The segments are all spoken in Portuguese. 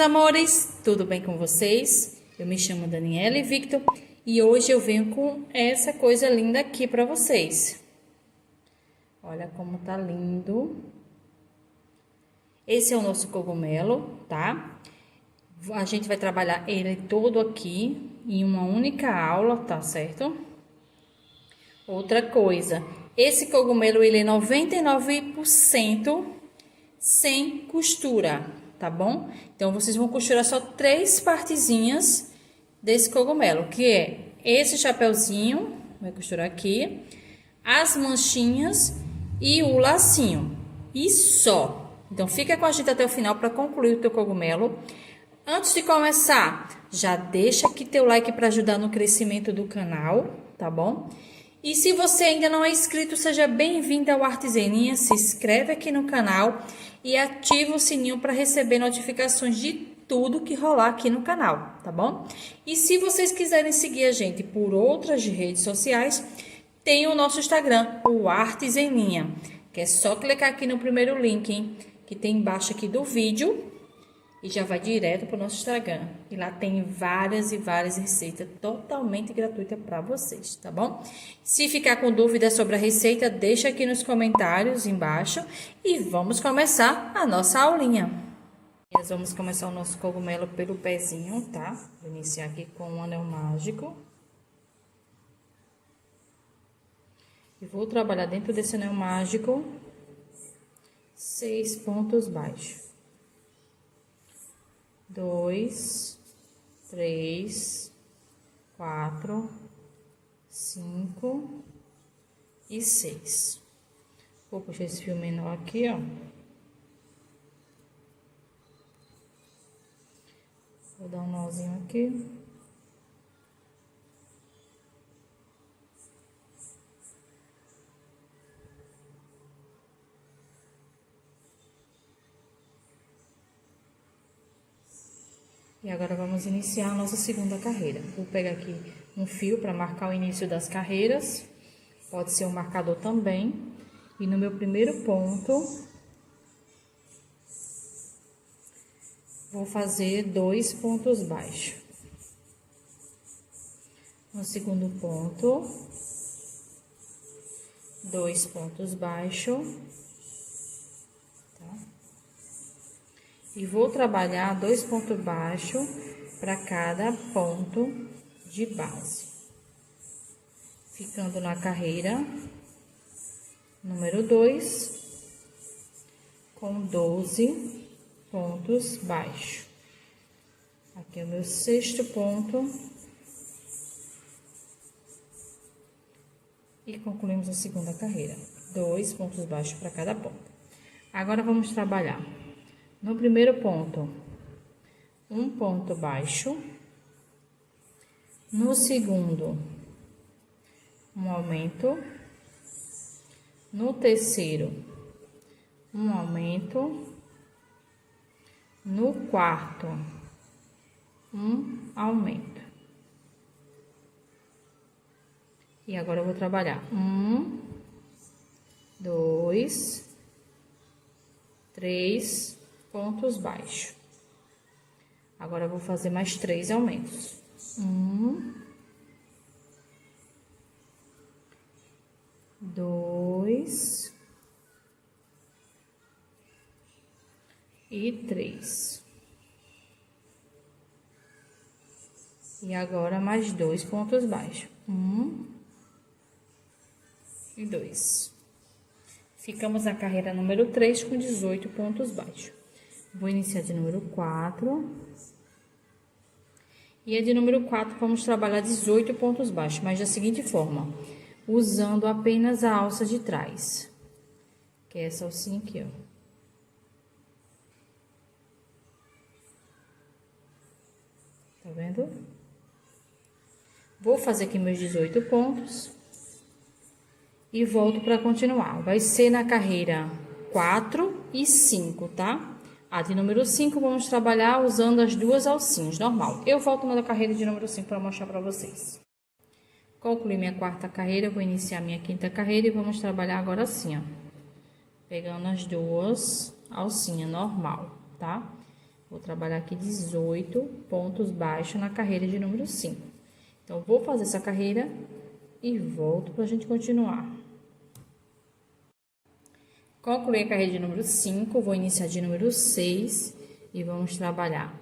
amores, tudo bem com vocês? Eu me chamo Daniela Victor e hoje eu venho com essa coisa linda aqui para vocês. Olha como tá lindo. Esse é o nosso cogumelo, tá? A gente vai trabalhar ele todo aqui em uma única aula, tá certo? Outra coisa, esse cogumelo ele é 99% sem costura, tá bom? Então, vocês vão costurar só 3 partezinhas desse cogumelo, que é esse chapeuzinho, vai costurar aqui, as manchinhas e o lacinho, e só. Então, fica com a gente até o final para concluir o teu cogumelo. Antes de começar, já deixa aqui teu like para ajudar no crescimento do canal, tá bom? E se você ainda não é inscrito, seja bem-vindo ao Artezeninha, se inscreve aqui no canal e ativa o sininho para receber notificações de tudo que rolar aqui no canal, tá bom? E se vocês quiserem seguir a gente por outras redes sociais, tem o nosso Instagram, o Artezeninha, que é só clicar aqui no primeiro link, hein, que tem embaixo aqui do vídeo. E já vai direto para o nosso Instagram. E lá tem várias e várias receitas totalmente gratuitas para vocês, tá bom? Se ficar com dúvida sobre a receita, deixa aqui nos comentários embaixo. E vamos começar a nossa aulinha. Nós vamos começar o nosso cogumelo pelo pezinho, tá? Vou iniciar aqui com um anel mágico. E vou trabalhar dentro desse anel mágico 6 pontos baixos. 2, 3, 4, 5 e 6. Vou puxar esse fio menor aqui, ó. Vou dar um nozinho aqui. E agora vamos iniciar a nossa segunda carreira. Vou pegar aqui um fio para marcar o início das carreiras. Pode ser um marcador também. E no meu primeiro ponto, vou fazer 2 pontos baixos. No segundo ponto, 2 pontos baixos. E vou trabalhar 2 pontos baixos para cada ponto de base. Ficando na carreira número 2, com 12 pontos baixos. Aqui é o meu 6º ponto. E concluímos a segunda carreira. 2 pontos baixos para cada ponto. Agora, vamos trabalhar. No primeiro ponto, 1 ponto baixo. No segundo, um aumento. No terceiro, um aumento. No quarto, um aumento. E agora eu vou trabalhar 1, 2, 3 pontos baixos. Agora, eu vou fazer mais 3 aumentos. 1, 2 e 3. E agora, mais 2 pontos baixos. 1 e 2. Ficamos na carreira número 3 com 18 pontos baixos. Vou iniciar de número 4. E a de número 4, vamos trabalhar 18 pontos baixos, mas da seguinte forma, usando apenas a alça de trás, que é essa alcinha aqui, ó. Tá vendo? Vou fazer aqui meus 18 pontos e volto para continuar. Vai ser na carreira 4 e 5, tá? A de número 5, vamos trabalhar usando as 2 alcinhas, normal. Eu volto na carreira de número 5 para mostrar para vocês. Concluí minha 4ª carreira, vou iniciar minha 5ª carreira e vamos trabalhar agora assim, ó. Pegando as 2 alcinhas, normal, tá? Vou trabalhar aqui 18 pontos baixos na carreira de número 5. Então, vou fazer essa carreira e volto pra gente continuar. Concluí a carreira de número 5, vou iniciar de número 6 e vamos trabalhar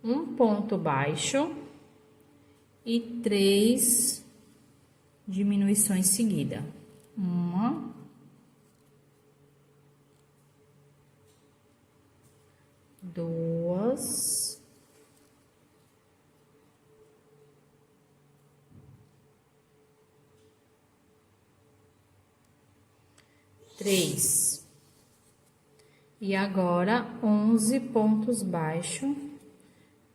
um ponto baixo e 3 diminuições seguidas. Uma, duas, três. E agora 11 pontos baixos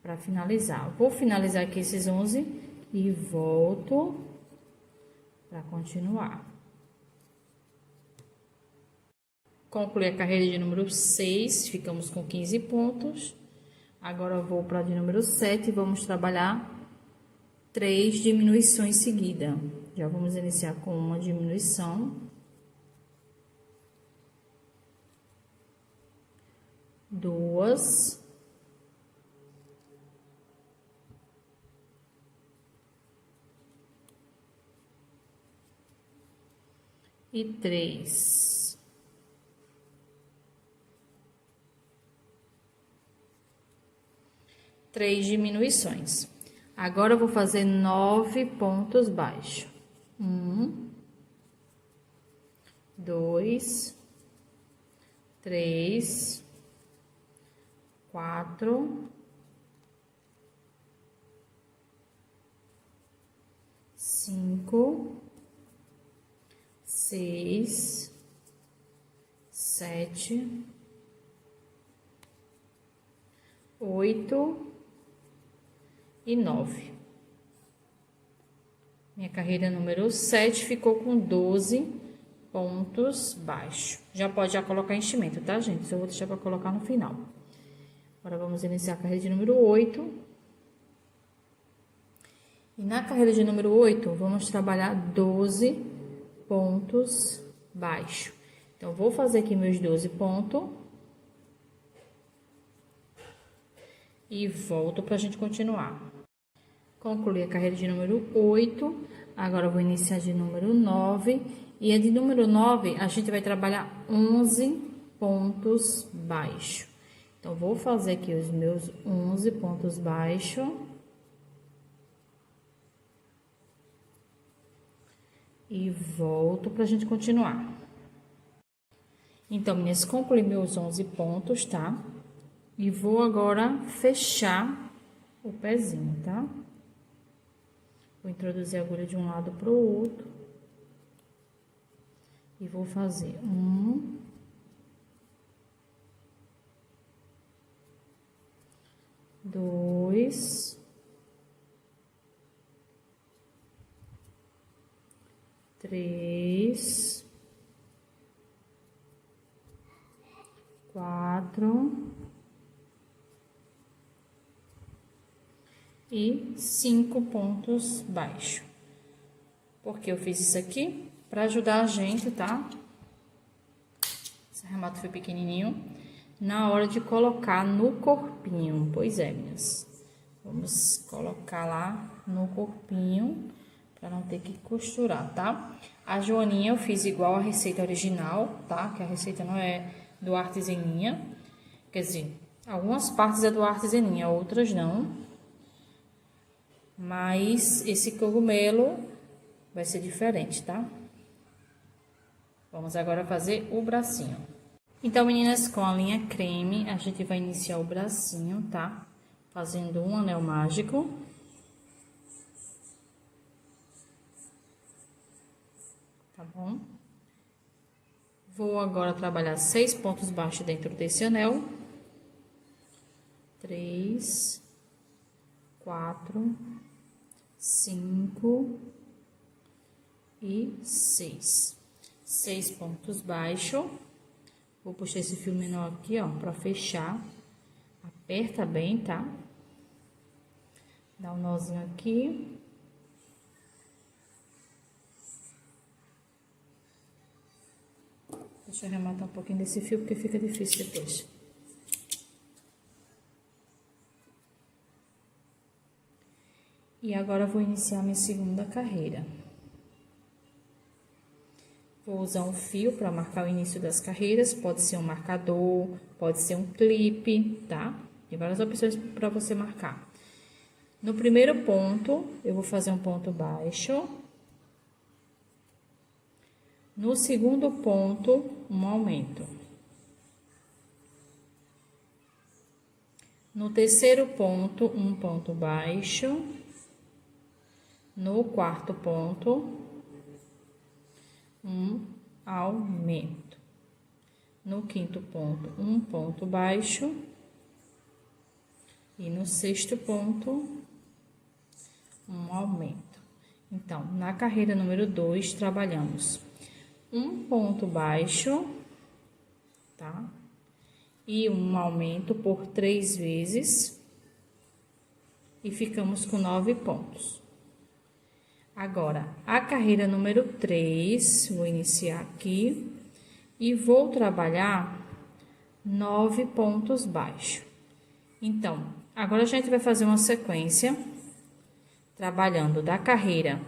para finalizar. Vou finalizar aqui esses 11 e volto para continuar. Concluí a carreira de número 6, ficamos com 15 pontos. Agora eu vou para a de número 7 e vamos trabalhar 3 diminuições seguidas. Já vamos iniciar com uma diminuição. Duas. E 3. Três diminuições. Agora eu vou fazer 9 pontos baixos. 1, 2, 3, 4, 5, 6, 7, 8 e 9. Minha carreira número 7 ficou com 12 pontos baixos. Já pode colocar enchimento, tá, gente? Só vou deixar para colocar no final. Agora, vamos iniciar a carreira de número 8. E na carreira de número 8, vamos trabalhar 12 pontos baixos. Então, vou fazer aqui meus 12 pontos. E volto para a gente continuar. Concluí a carreira de número 8. Agora, eu vou iniciar de número 9. E a de número 9, a gente vai trabalhar 11 pontos baixos. Então, vou fazer aqui os meus 11 pontos baixos. E volto para a gente continuar. Então, meninas, concluí meus 11 pontos, tá? E vou agora fechar o pezinho, tá? Vou introduzir a agulha de um lado pro outro. E vou fazer 1, 2, 3, 4 e 5 pontos baixos. Porque eu fiz isso aqui para ajudar a gente, tá? Esse arremato foi pequenininho. Na hora de colocar no corpinho. Pois é, meninas. Vamos colocar lá no corpinho para não ter que costurar, tá? A joaninha eu fiz igual a receita original, tá? Que a receita não é do Artesaninha. Quer dizer, algumas partes é do Artesaninha, outras não. Mas esse cogumelo vai ser diferente, tá? Vamos agora fazer o bracinho. Então, meninas, com a linha creme, a gente vai iniciar o bracinho, tá? Fazendo um anel mágico. Tá bom? Vou agora trabalhar 6 pontos baixos dentro desse anel. 3, 4, 5 e 6. 6 pontos baixos. Vou puxar esse fio menor aqui, ó, pra fechar. Aperta bem, tá? Dá um nozinho aqui. Deixa eu arrematar um pouquinho desse fio, porque fica difícil depois. E agora eu vou iniciar minha segunda carreira. Vou usar um fio para marcar o início das carreiras, pode ser um marcador, pode ser um clipe, tá? Tem várias opções para você marcar. No primeiro ponto, eu vou fazer um ponto baixo. No segundo ponto, um aumento. No terceiro ponto, um ponto baixo. No quarto ponto, um aumento. No quinto ponto, um ponto baixo. E no sexto ponto, um aumento. Então, na carreira número 2, trabalhamos um ponto baixo, tá? E um aumento por 3 vezes. E ficamos com 9 pontos. Agora, a carreira número 3, vou iniciar aqui e vou trabalhar 9 pontos baixos. Então, agora a gente vai fazer uma sequência, trabalhando da carreira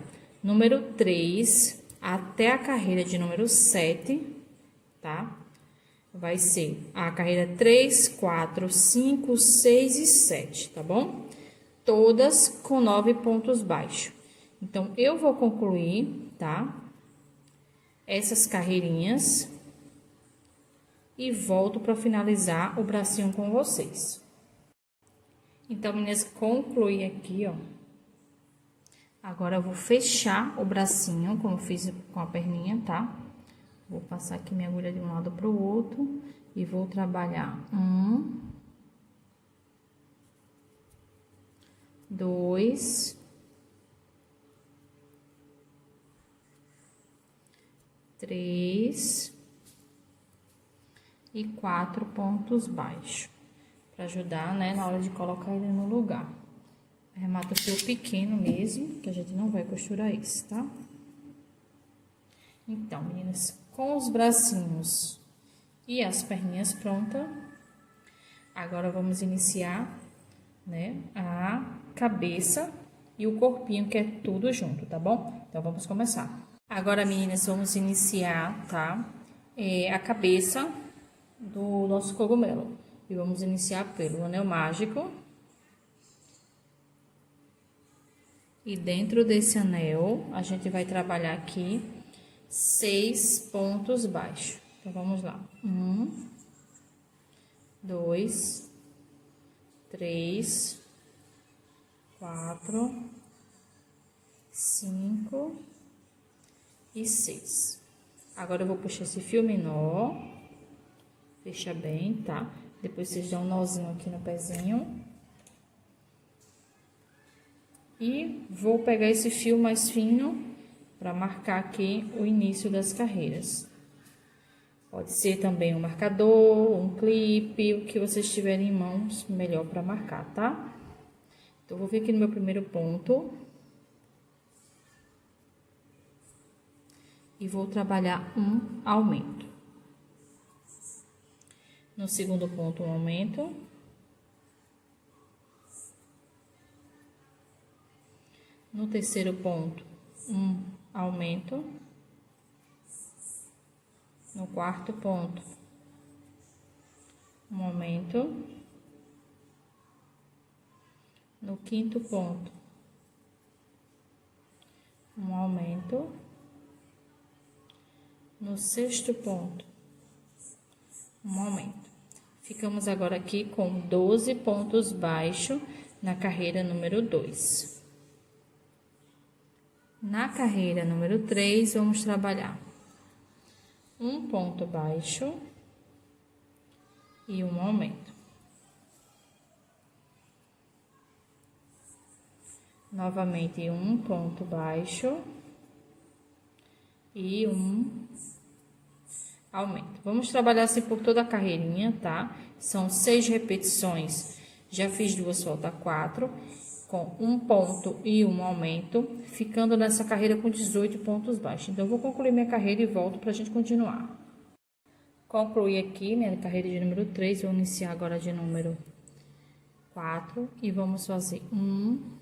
número 3 até a carreira de número 7, tá? Vai ser a carreira 3, 4, 5, 6 e 7, tá bom? Todas com 9 pontos baixos. Então, eu vou concluir, tá? Essas carreirinhas e volto para finalizar o bracinho com vocês. Então, meninas, concluí aqui, ó. Agora, eu vou fechar o bracinho, como eu fiz com a perninha, tá? Vou passar aqui minha agulha de um lado para o outro e vou trabalhar 1, 2, 3 e 4 pontos baixos, para ajudar, né, na hora de colocar ele no lugar. Arremata o fio pequeno mesmo, que a gente não vai costurar isso, tá? Então, meninas, com os bracinhos e as perninhas prontas, agora vamos iniciar, né, a cabeça e o corpinho, que é tudo junto, tá bom? Então, vamos começar. Agora, meninas, vamos iniciar, tá? A cabeça do nosso cogumelo. E vamos iniciar pelo anel mágico. E dentro desse anel, a gente vai trabalhar aqui 6 pontos baixos. Então, vamos lá. 1, 2, 3, 4, 5 e 6. Agora, eu vou puxar esse fio menor. Fecha bem, tá? Depois, vocês dão um nozinho aqui no pezinho. E vou pegar esse fio mais fino para marcar aqui o início das carreiras. Pode ser também um marcador, um clipe, o que vocês tiverem em mãos, melhor para marcar, tá? Então, vou vir aqui no meu primeiro ponto. E vou trabalhar um aumento. No segundo ponto, um aumento. No terceiro ponto, um aumento. No quarto ponto, um aumento. No quinto ponto, um aumento. No sexto ponto, um aumento. Ficamos agora aqui com 12 pontos baixos na carreira número 2. Na carreira número 3, vamos trabalhar um ponto baixo e um aumento. Novamente, um ponto baixo e um aumento. Vamos trabalhar assim por toda a carreirinha, tá? São 6 repetições. Já fiz 2, falta 4, com um ponto e um aumento, ficando nessa carreira com 18 pontos baixos. Então, eu vou concluir minha carreira e volto pra gente continuar. Concluí aqui minha carreira de número 3, vou iniciar agora de número 4 e vamos fazer 1,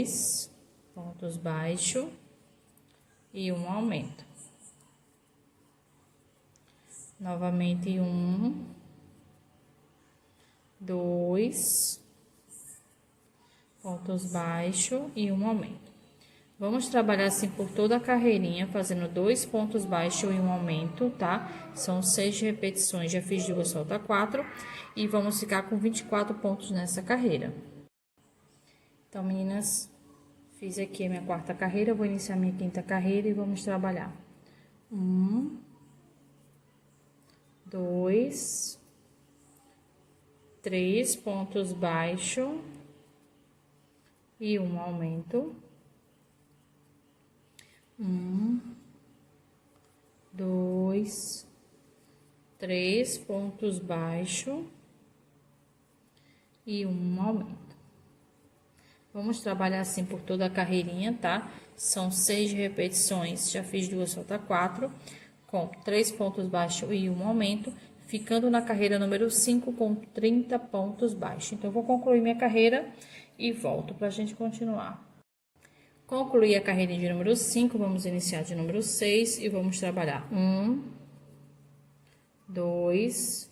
2 pontos baixos e um aumento. Novamente 1, 2 pontos baixos e um aumento. Vamos trabalhar assim por toda a carreirinha, fazendo 2 pontos baixos e um aumento, tá? São 6 repetições, já fiz 2, falta 4. E vamos ficar com 24 pontos nessa carreira. Então, meninas, fiz aqui a minha 4ª carreira, vou iniciar minha 5ª carreira e vamos trabalhar. 1, 2, 3 pontos baixos e um aumento. 1, 2, 3 pontos baixos e um aumento. Vamos trabalhar assim por toda a carreirinha, tá? São 6 repetições, já fiz 2, falta 4, com 3 pontos baixos e um aumento, ficando na carreira número 5 com 30 pontos baixos. Então, eu vou concluir minha carreira e volto pra gente continuar. Concluir a carreira de número 5, vamos iniciar de número 6 e vamos trabalhar 1, 2,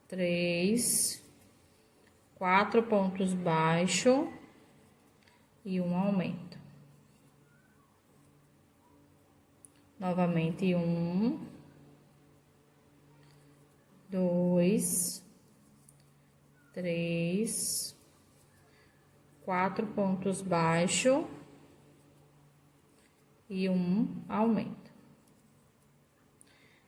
3, 4 pontos baixos e um aumento. Novamente 1, 2, 3, 4 pontos baixos e um aumento.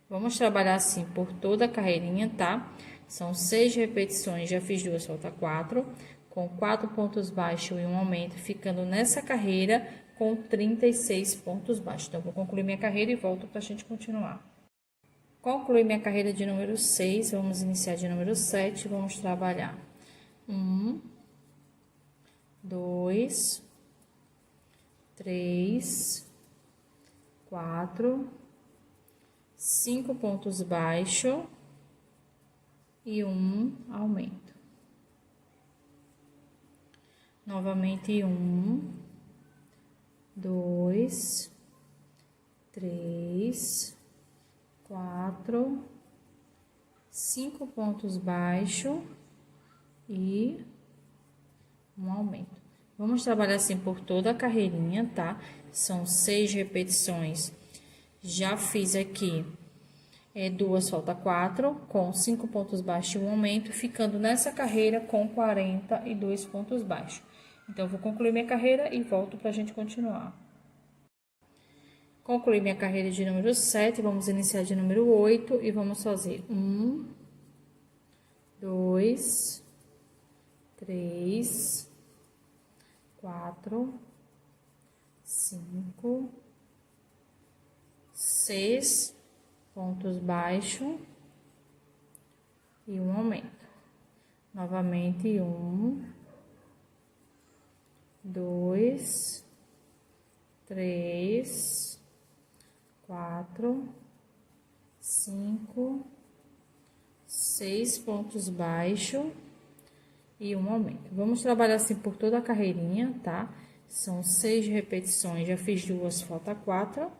Vamos trabalhar assim por toda a carreirinha, tá? São 6 repetições, já fiz 2, falta 4, com 4 pontos baixos e um aumento, ficando nessa carreira com 36 pontos baixos. Então, vou concluir minha carreira e volto pra gente continuar. Concluir minha carreira de número 6, vamos iniciar de número 7, vamos trabalhar 1, 2, 3, 4, 5 pontos baixos e um aumento. Novamente 1, 2, 3, 4, 5 pontos baixos e um aumento. Vamos trabalhar assim por toda a carreirinha, tá? São 6 repetições. Já fiz aqui 2, falta 4, com 5 pontos baixos e um aumento, ficando nessa carreira com 42 pontos baixos. Então, eu vou concluir minha carreira e volto pra gente continuar. Concluí minha carreira de número 7, vamos iniciar de número 8 e vamos fazer 1, 2, 3, 4, 5, 6 pontos baixos e um aumento. Novamente 1, 2, 3, 4, 5, 6 pontos baixos e um aumento. Vamos trabalhar assim por toda a carreirinha, tá? São 6 repetições, já fiz 2, falta 4,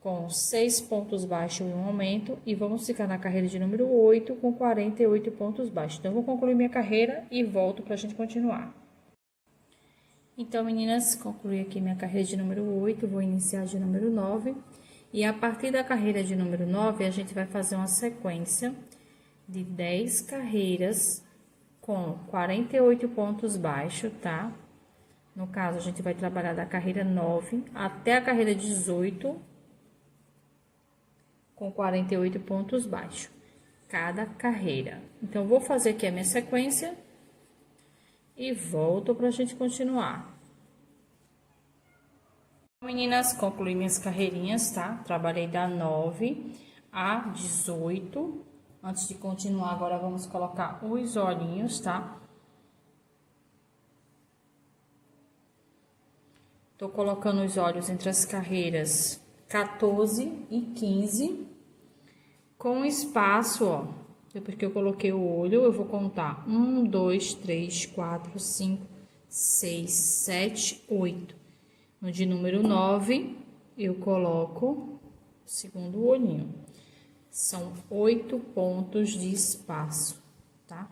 com 6 pontos baixos e um aumento, e vamos ficar na carreira de número 8 com 48 pontos baixos. Então, eu vou concluir minha carreira e volto pra gente continuar. Então, meninas, concluí aqui minha carreira de número 8, vou iniciar de número 9. E a partir da carreira de número 9, a gente vai fazer uma sequência de 10 carreiras com 48 pontos baixos, tá? No caso, a gente vai trabalhar da carreira 9 até a carreira 18, com 48 pontos baixos, cada carreira. Então, vou fazer aqui a minha sequência e volto pra gente continuar. Meninas, concluí minhas carreirinhas, tá? Trabalhei da 9 a 18. Antes de continuar, agora vamos colocar os olhinhos, tá? Tô colocando os olhos entre as carreiras 14 e 15, com espaço, ó. Depois que eu coloquei o olho, eu vou contar 1, 2, 3, 4, 5, 6, 7, 8. No de número 9, eu coloco o segundo olhinho. São 8 pontos de espaço, tá?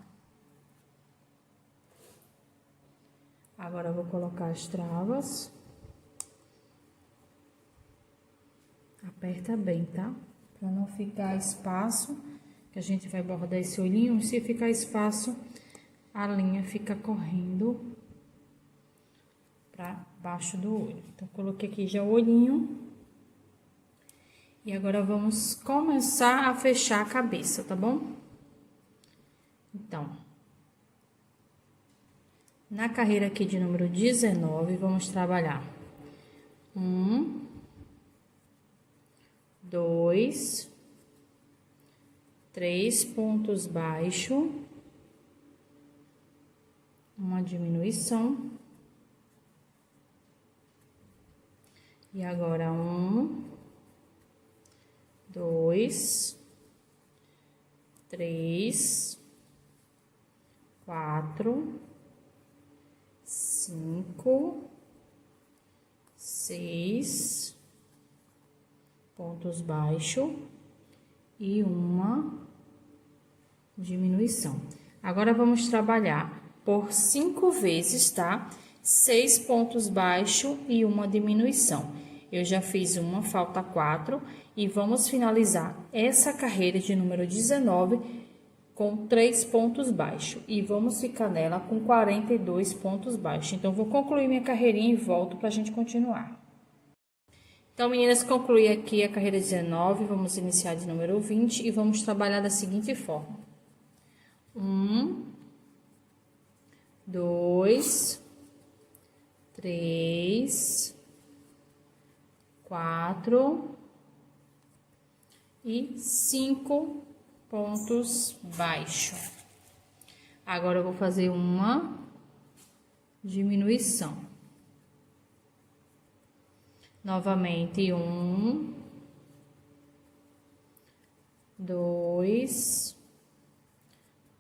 Agora, eu vou colocar as travas. Aperta bem, tá? Pra não ficar espaço, que a gente vai bordar esse olhinho. Se ficar espaço, a linha fica correndo pra baixo do olho. Então, coloquei aqui já o olhinho. E agora, vamos começar a fechar a cabeça, tá bom? Então, na carreira aqui de número 19, vamos trabalhar 1, 2, 3 pontos baixos, uma diminuição. E agora 1, 2, 3, 4, 5, 6 pontos baixos e uma diminuição. Agora, vamos trabalhar por 5 vezes, tá? 6 pontos baixos e uma diminuição. Eu já fiz uma, falta 4, e vamos finalizar essa carreira de número 19 com 3 pontos baixos. E vamos ficar nela com 42 pontos baixos. Então, vou concluir minha carreirinha e volto pra gente continuar. Então, meninas, concluí aqui a carreira 19, vamos iniciar de número 20 e vamos trabalhar da seguinte forma. 1, 2, 3, 4 e 5 pontos baixos. Agora, eu vou fazer uma diminuição. Novamente, 1, 2,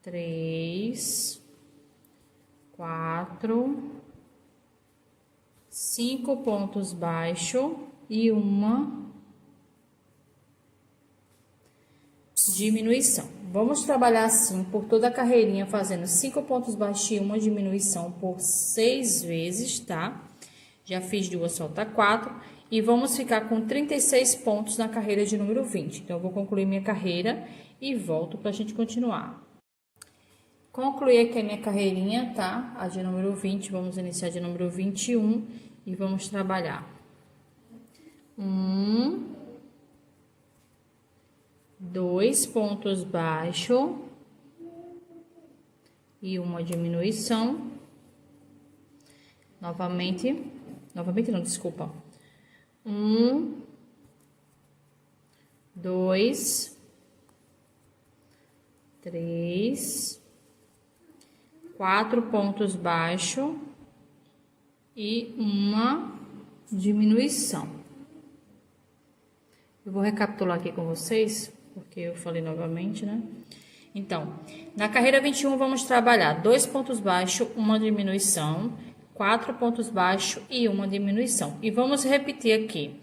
3, 4, 5 pontos baixos e uma diminuição. Vamos trabalhar assim por toda a carreirinha, fazendo 5 pontos baixos e uma diminuição por 6 vezes, tá? Já fiz 2, falta 4. E vamos ficar com 36 pontos na carreira de número 20. Então, eu vou concluir minha carreira e volto pra gente continuar. Concluí aqui a minha carreirinha, tá? A de número 20, vamos iniciar de número 21 e vamos trabalhar. 1, 2 pontos baixos e uma diminuição. Novamente não, desculpa. 1, 2, 3, 4 pontos baixos e uma diminuição. Eu vou recapitular aqui com vocês, porque eu falei novamente, né? Então, na carreira 21, vamos trabalhar 2 pontos baixos, uma diminuição, 4 pontos baixos e uma diminuição. E vamos repetir aqui,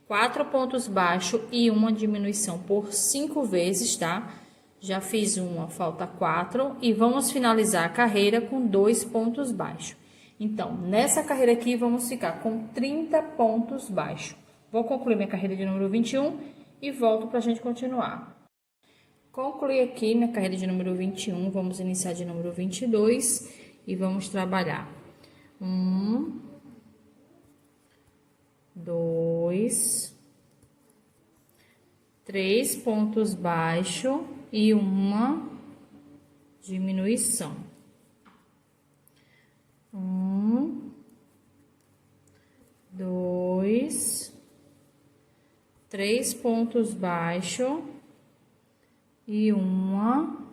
4 pontos baixos e uma diminuição por 5 vezes, tá? Já fiz uma, falta 4. E vamos finalizar a carreira com 2 pontos baixos. Então, nessa carreira aqui, vamos ficar com 30 pontos baixos. Vou concluir minha carreira de número 21 e volto pra gente continuar. Concluí aqui minha carreira de número 21, vamos iniciar de número 22 e vamos trabalhar. 1, 2, 3 pontos baixos e uma diminuição. 1, 2, 3 pontos baixos e uma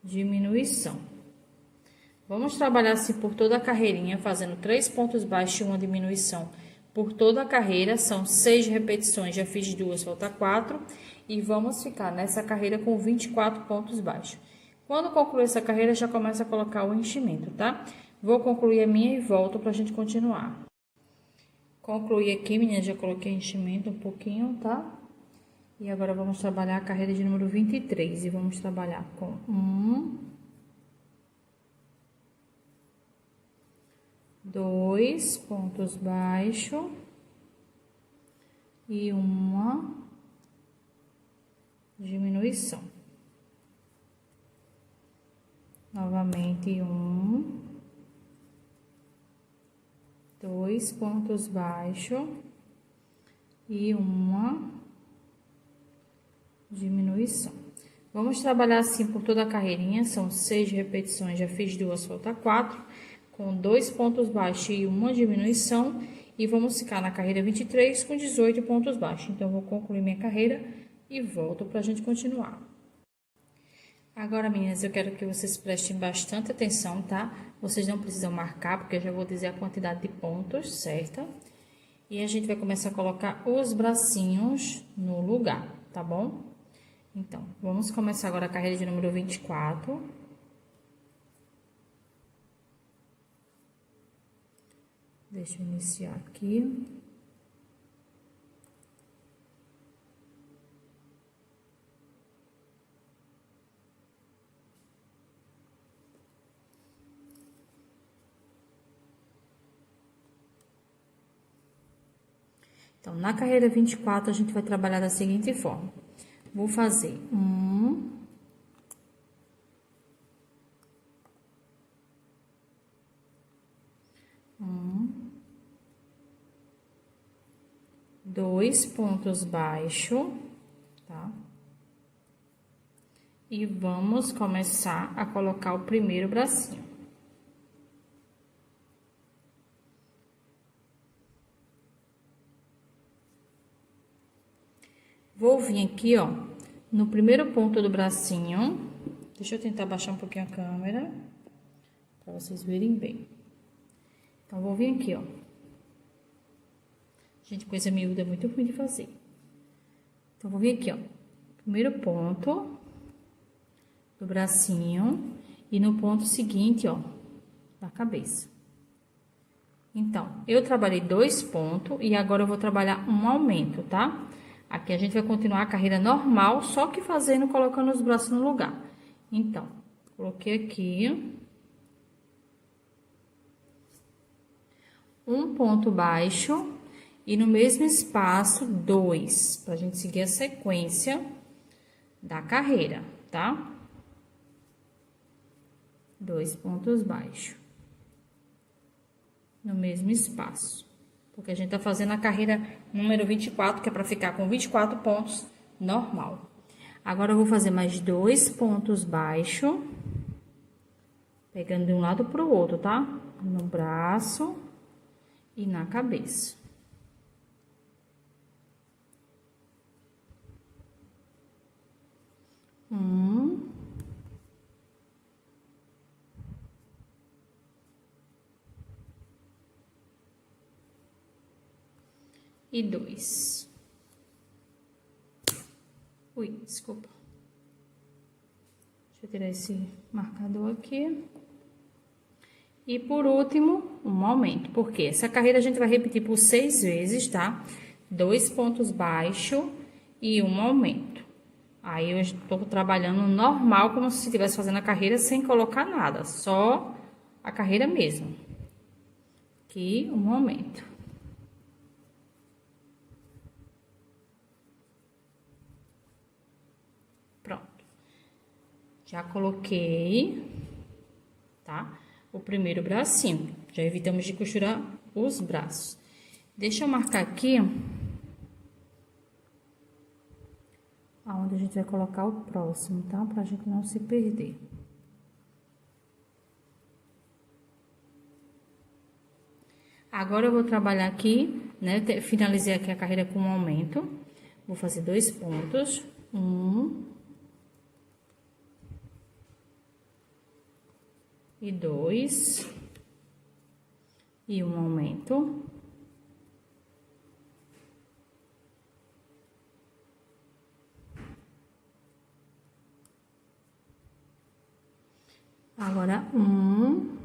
diminuição. Vamos trabalhar assim por toda a carreirinha, fazendo 3 pontos baixos e uma diminuição por toda a carreira. São 6 repetições, já fiz 2, falta 4. E vamos ficar nessa carreira com 24 pontos baixos. Quando concluir essa carreira, já começa a colocar o enchimento, tá? Vou concluir a minha e volto pra gente continuar. Concluí aqui, meninas, já coloquei enchimento um pouquinho, tá? E agora vamos trabalhar a carreira de número 23 e vamos trabalhar com 2 pontos baixos e uma diminuição. Novamente, 2 pontos baixos e uma diminuição. Vamos trabalhar assim por toda a carreirinha, são 6 repetições, já fiz 2, falta 4, com 2 pontos baixos e uma diminuição, e vamos ficar na carreira 23 com 18 pontos baixos. Então, vou concluir minha carreira e volto pra gente continuar. Agora, meninas, eu quero que vocês prestem bastante atenção, tá? Vocês não precisam marcar, porque eu já vou dizer a quantidade de pontos, certo? E a gente vai começar a colocar os bracinhos no lugar, tá bom? Então, vamos começar agora a carreira de número 24. Deixa eu iniciar aqui. Então, na carreira 24, a gente vai trabalhar da seguinte forma. Vou fazer 2 pontos baixos, tá? E vamos começar a colocar o primeiro bracinho. Vou vir aqui, ó, no primeiro ponto do bracinho. Deixa eu tentar baixar um pouquinho a câmera, para vocês verem bem. Então, vou vir aqui, ó. Gente, coisa miúda é muito ruim de fazer. Então, vou vir aqui, ó. Primeiro ponto do bracinho e no ponto seguinte, ó, da cabeça. Então, eu trabalhei 2 pontos e agora eu vou trabalhar um aumento, tá? Aqui a gente vai continuar a carreira normal, só que fazendo, colocando os braços no lugar. Então, coloquei aqui. Um ponto baixo e no mesmo espaço, 2, pra gente seguir a sequência da carreira, tá? 2 pontos baixos no mesmo espaço. Porque a gente tá fazendo a carreira número 24, que é pra ficar com 24 pontos normal. Agora, eu vou fazer mais 2 pontos baixos, pegando de um lado pro outro, tá? No braço e na cabeça. E 2. Ui, desculpa. Deixa eu tirar esse marcador aqui. E por último, um aumento. Porque essa carreira a gente vai repetir por 6 vezes, tá? 2 pontos baixos e um aumento. Aí eu estou trabalhando normal, como se estivesse fazendo a carreira sem colocar nada, só a carreira mesmo. Aqui, um aumento. Já coloquei, tá? O primeiro bracinho. Já evitamos de costurar os braços. Deixa eu marcar aqui aonde a gente vai colocar o próximo, tá? Pra gente não se perder. Agora, eu vou trabalhar aqui, né? Finalizei aqui a carreira com um aumento. Vou fazer 2 pontos. 1... e 2, e um aumento. Agora, 1,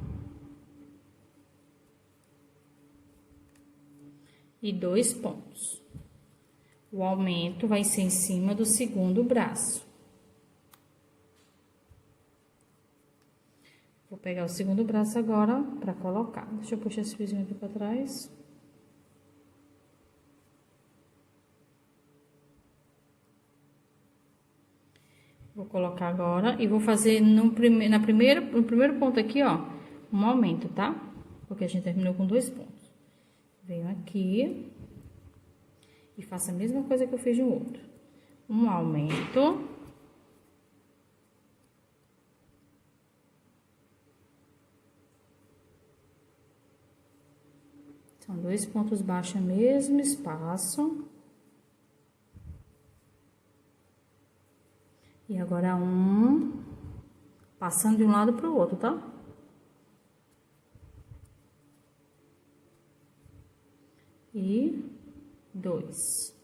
e 2 pontos. O aumento vai ser em cima do segundo braço. Vou pegar o segundo braço agora para colocar. Deixa eu puxar esse fiozinho aqui para trás. Vou colocar agora e vou fazer no primeiro ponto aqui, ó, um aumento, tá? Porque a gente terminou com 2 pontos. Venho aqui e faço a mesma coisa que eu fiz no outro. Um aumento. São 2 pontos baixos no mesmo espaço. E agora passando de um lado para o outro, tá? E 2.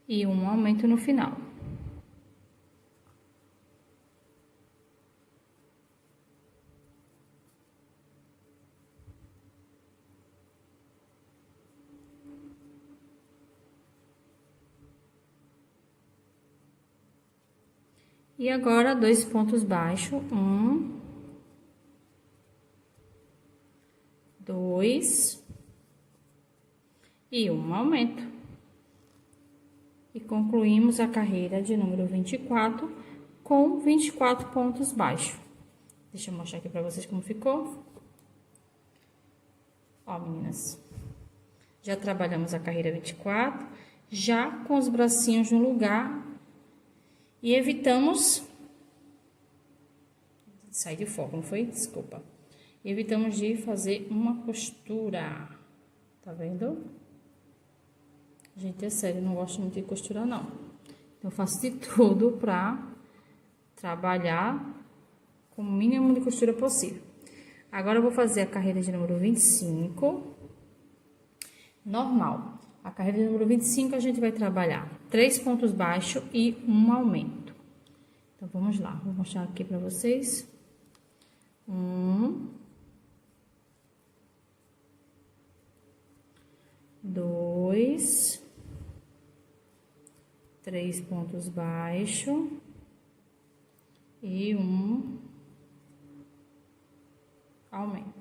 E um aumento no final. E agora, 2 pontos baixos, 1, 2 e um aumento. E concluímos a carreira de número 24 com 24 pontos baixos. Deixa eu mostrar aqui pra vocês como ficou. Ó, meninas, já trabalhamos a carreira 24, já com os bracinhos no lugar. E evitamos... Sair de foco, não foi? Desculpa. E evitamos de fazer uma costura. Tá vendo? Gente, é sério, eu não gosto muito de costurar, não. Então, eu faço de tudo pra trabalhar com o mínimo de costura possível. Agora, eu vou fazer a carreira de número 25. Normal. A carreira de número 25, a gente vai trabalhar 3 pontos baixos e um aumento. Então, vamos lá. Vou mostrar aqui pra vocês. 1, 2, 3 pontos baixos e um aumento.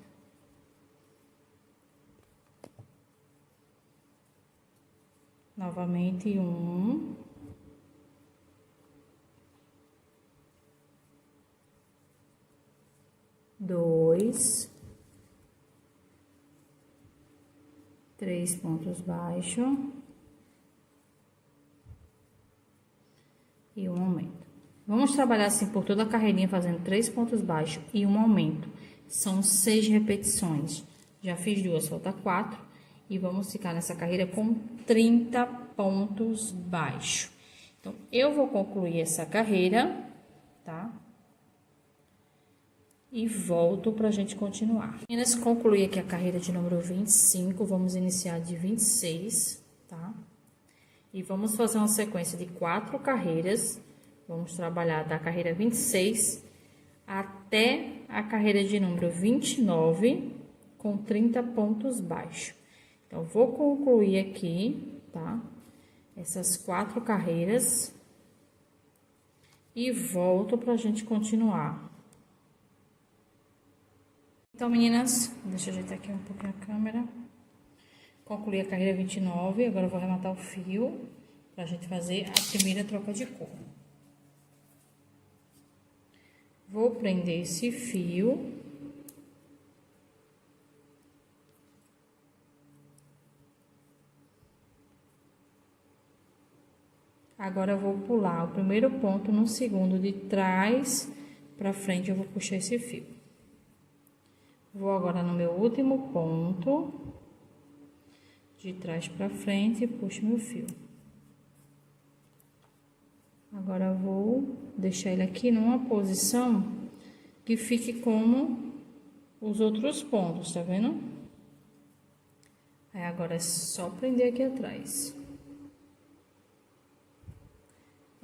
Novamente, 1, 2, 3 pontos baixos e um aumento. Vamos trabalhar assim por toda a carreirinha, fazendo 3 pontos baixos e um aumento. São 6 repetições. Já fiz 2, falta 4. E vamos ficar nessa carreira com 30 pontos baixos. Então, eu vou concluir essa carreira, tá? E volto pra gente continuar. Meninas, concluí aqui a carreira de número 25, vamos iniciar de 26, tá? E vamos fazer uma sequência de 4 carreiras. Vamos trabalhar da carreira 26 até a carreira de número 29, com 30 pontos baixos. Então, vou concluir aqui, tá? Essas 4 carreiras e volto pra gente continuar. Então, meninas, deixa eu ajeitar aqui um pouquinho a câmera. Concluí a carreira 29, agora eu vou arrematar o fio pra gente fazer a primeira troca de cor. Vou prender esse fio. Agora, eu vou pular o primeiro ponto no segundo de trás pra frente, eu vou puxar esse fio. Vou agora no meu último ponto, de trás pra frente, e puxo meu fio. Agora, eu vou deixar ele aqui numa posição que fique como os outros pontos, tá vendo? Aí, agora é só prender aqui atrás.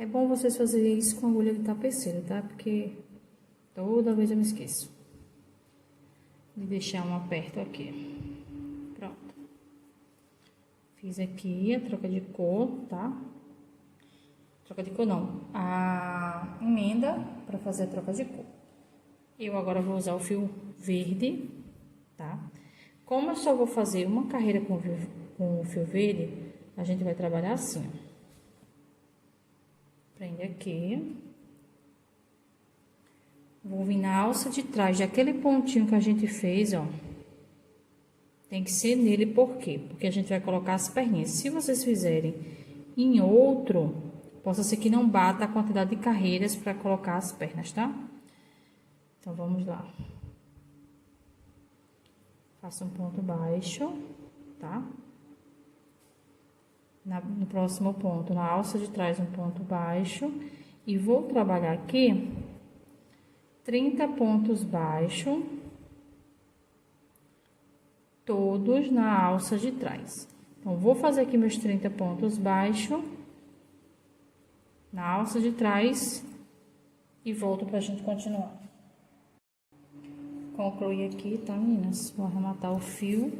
É bom vocês fazerem isso com agulha de tapeceira, tá? Porque toda vez eu me esqueço. de deixar um aperto aqui. Pronto. Fiz aqui a troca de cor, tá? Troca de cor não, a emenda para fazer a troca de cor. Eu agora vou usar o fio verde, tá? Como eu só vou fazer uma carreira com o fio verde, a gente vai trabalhar assim, ó. Prende aqui. Vou vir na alça de trás daquele pontinho que a gente fez, ó. Tem que ser nele, por quê? Porque a gente vai colocar as perninhas. Se vocês fizerem em outro, possa ser que não bata a quantidade de carreiras para colocar as pernas, tá? Então, vamos lá. Faço um ponto baixo, tá? No próximo ponto, na alça de trás, um ponto baixo. E vou trabalhar aqui 30 pontos baixos, todos na alça de trás. Então, vou fazer aqui meus 30 pontos baixos na alça de trás e volto pra gente continuar. Concluí aqui, tá, meninas? Vou arrematar o fio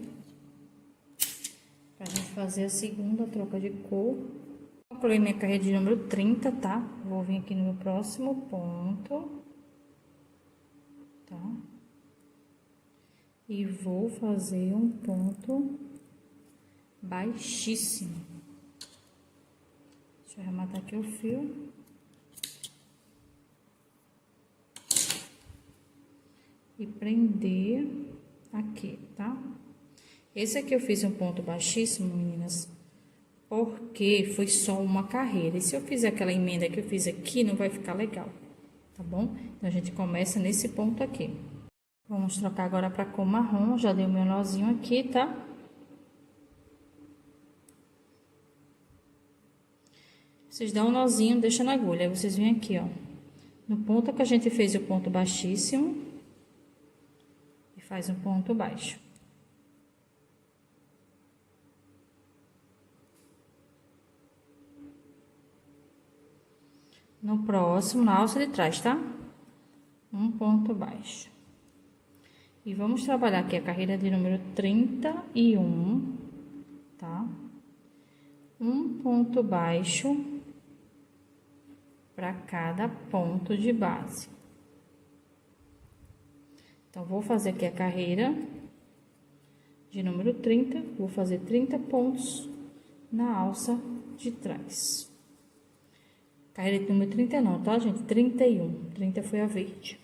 pra gente fazer a segunda troca de cor. Concluí minha carreira de número 30, tá? Vou vir aqui no meu próximo ponto, tá? E vou fazer um ponto baixíssimo. Deixa eu arrematar aqui o fio. E prender aqui, tá? Esse aqui eu fiz um ponto baixíssimo, meninas, porque foi só uma carreira. E se eu fizer aquela emenda que eu fiz aqui, não vai ficar legal, tá bom? Então, a gente começa nesse ponto aqui. Vamos trocar agora pra cor marrom. Já dei o meu nozinho aqui, tá? Vocês dão um nozinho, deixa na agulha. Aí vocês vêm aqui, ó, no ponto que a gente fez o ponto baixíssimo. E faz um ponto baixo. No próximo, na alça de trás, tá? Um ponto baixo. E vamos trabalhar aqui a carreira de número 31, tá? Um ponto baixo para cada ponto de base. Então, vou fazer aqui a carreira de número 30, vou fazer 30 pontos na alça de trás. Carreira de número 30 não, tá, gente? 31. 30 foi a verde.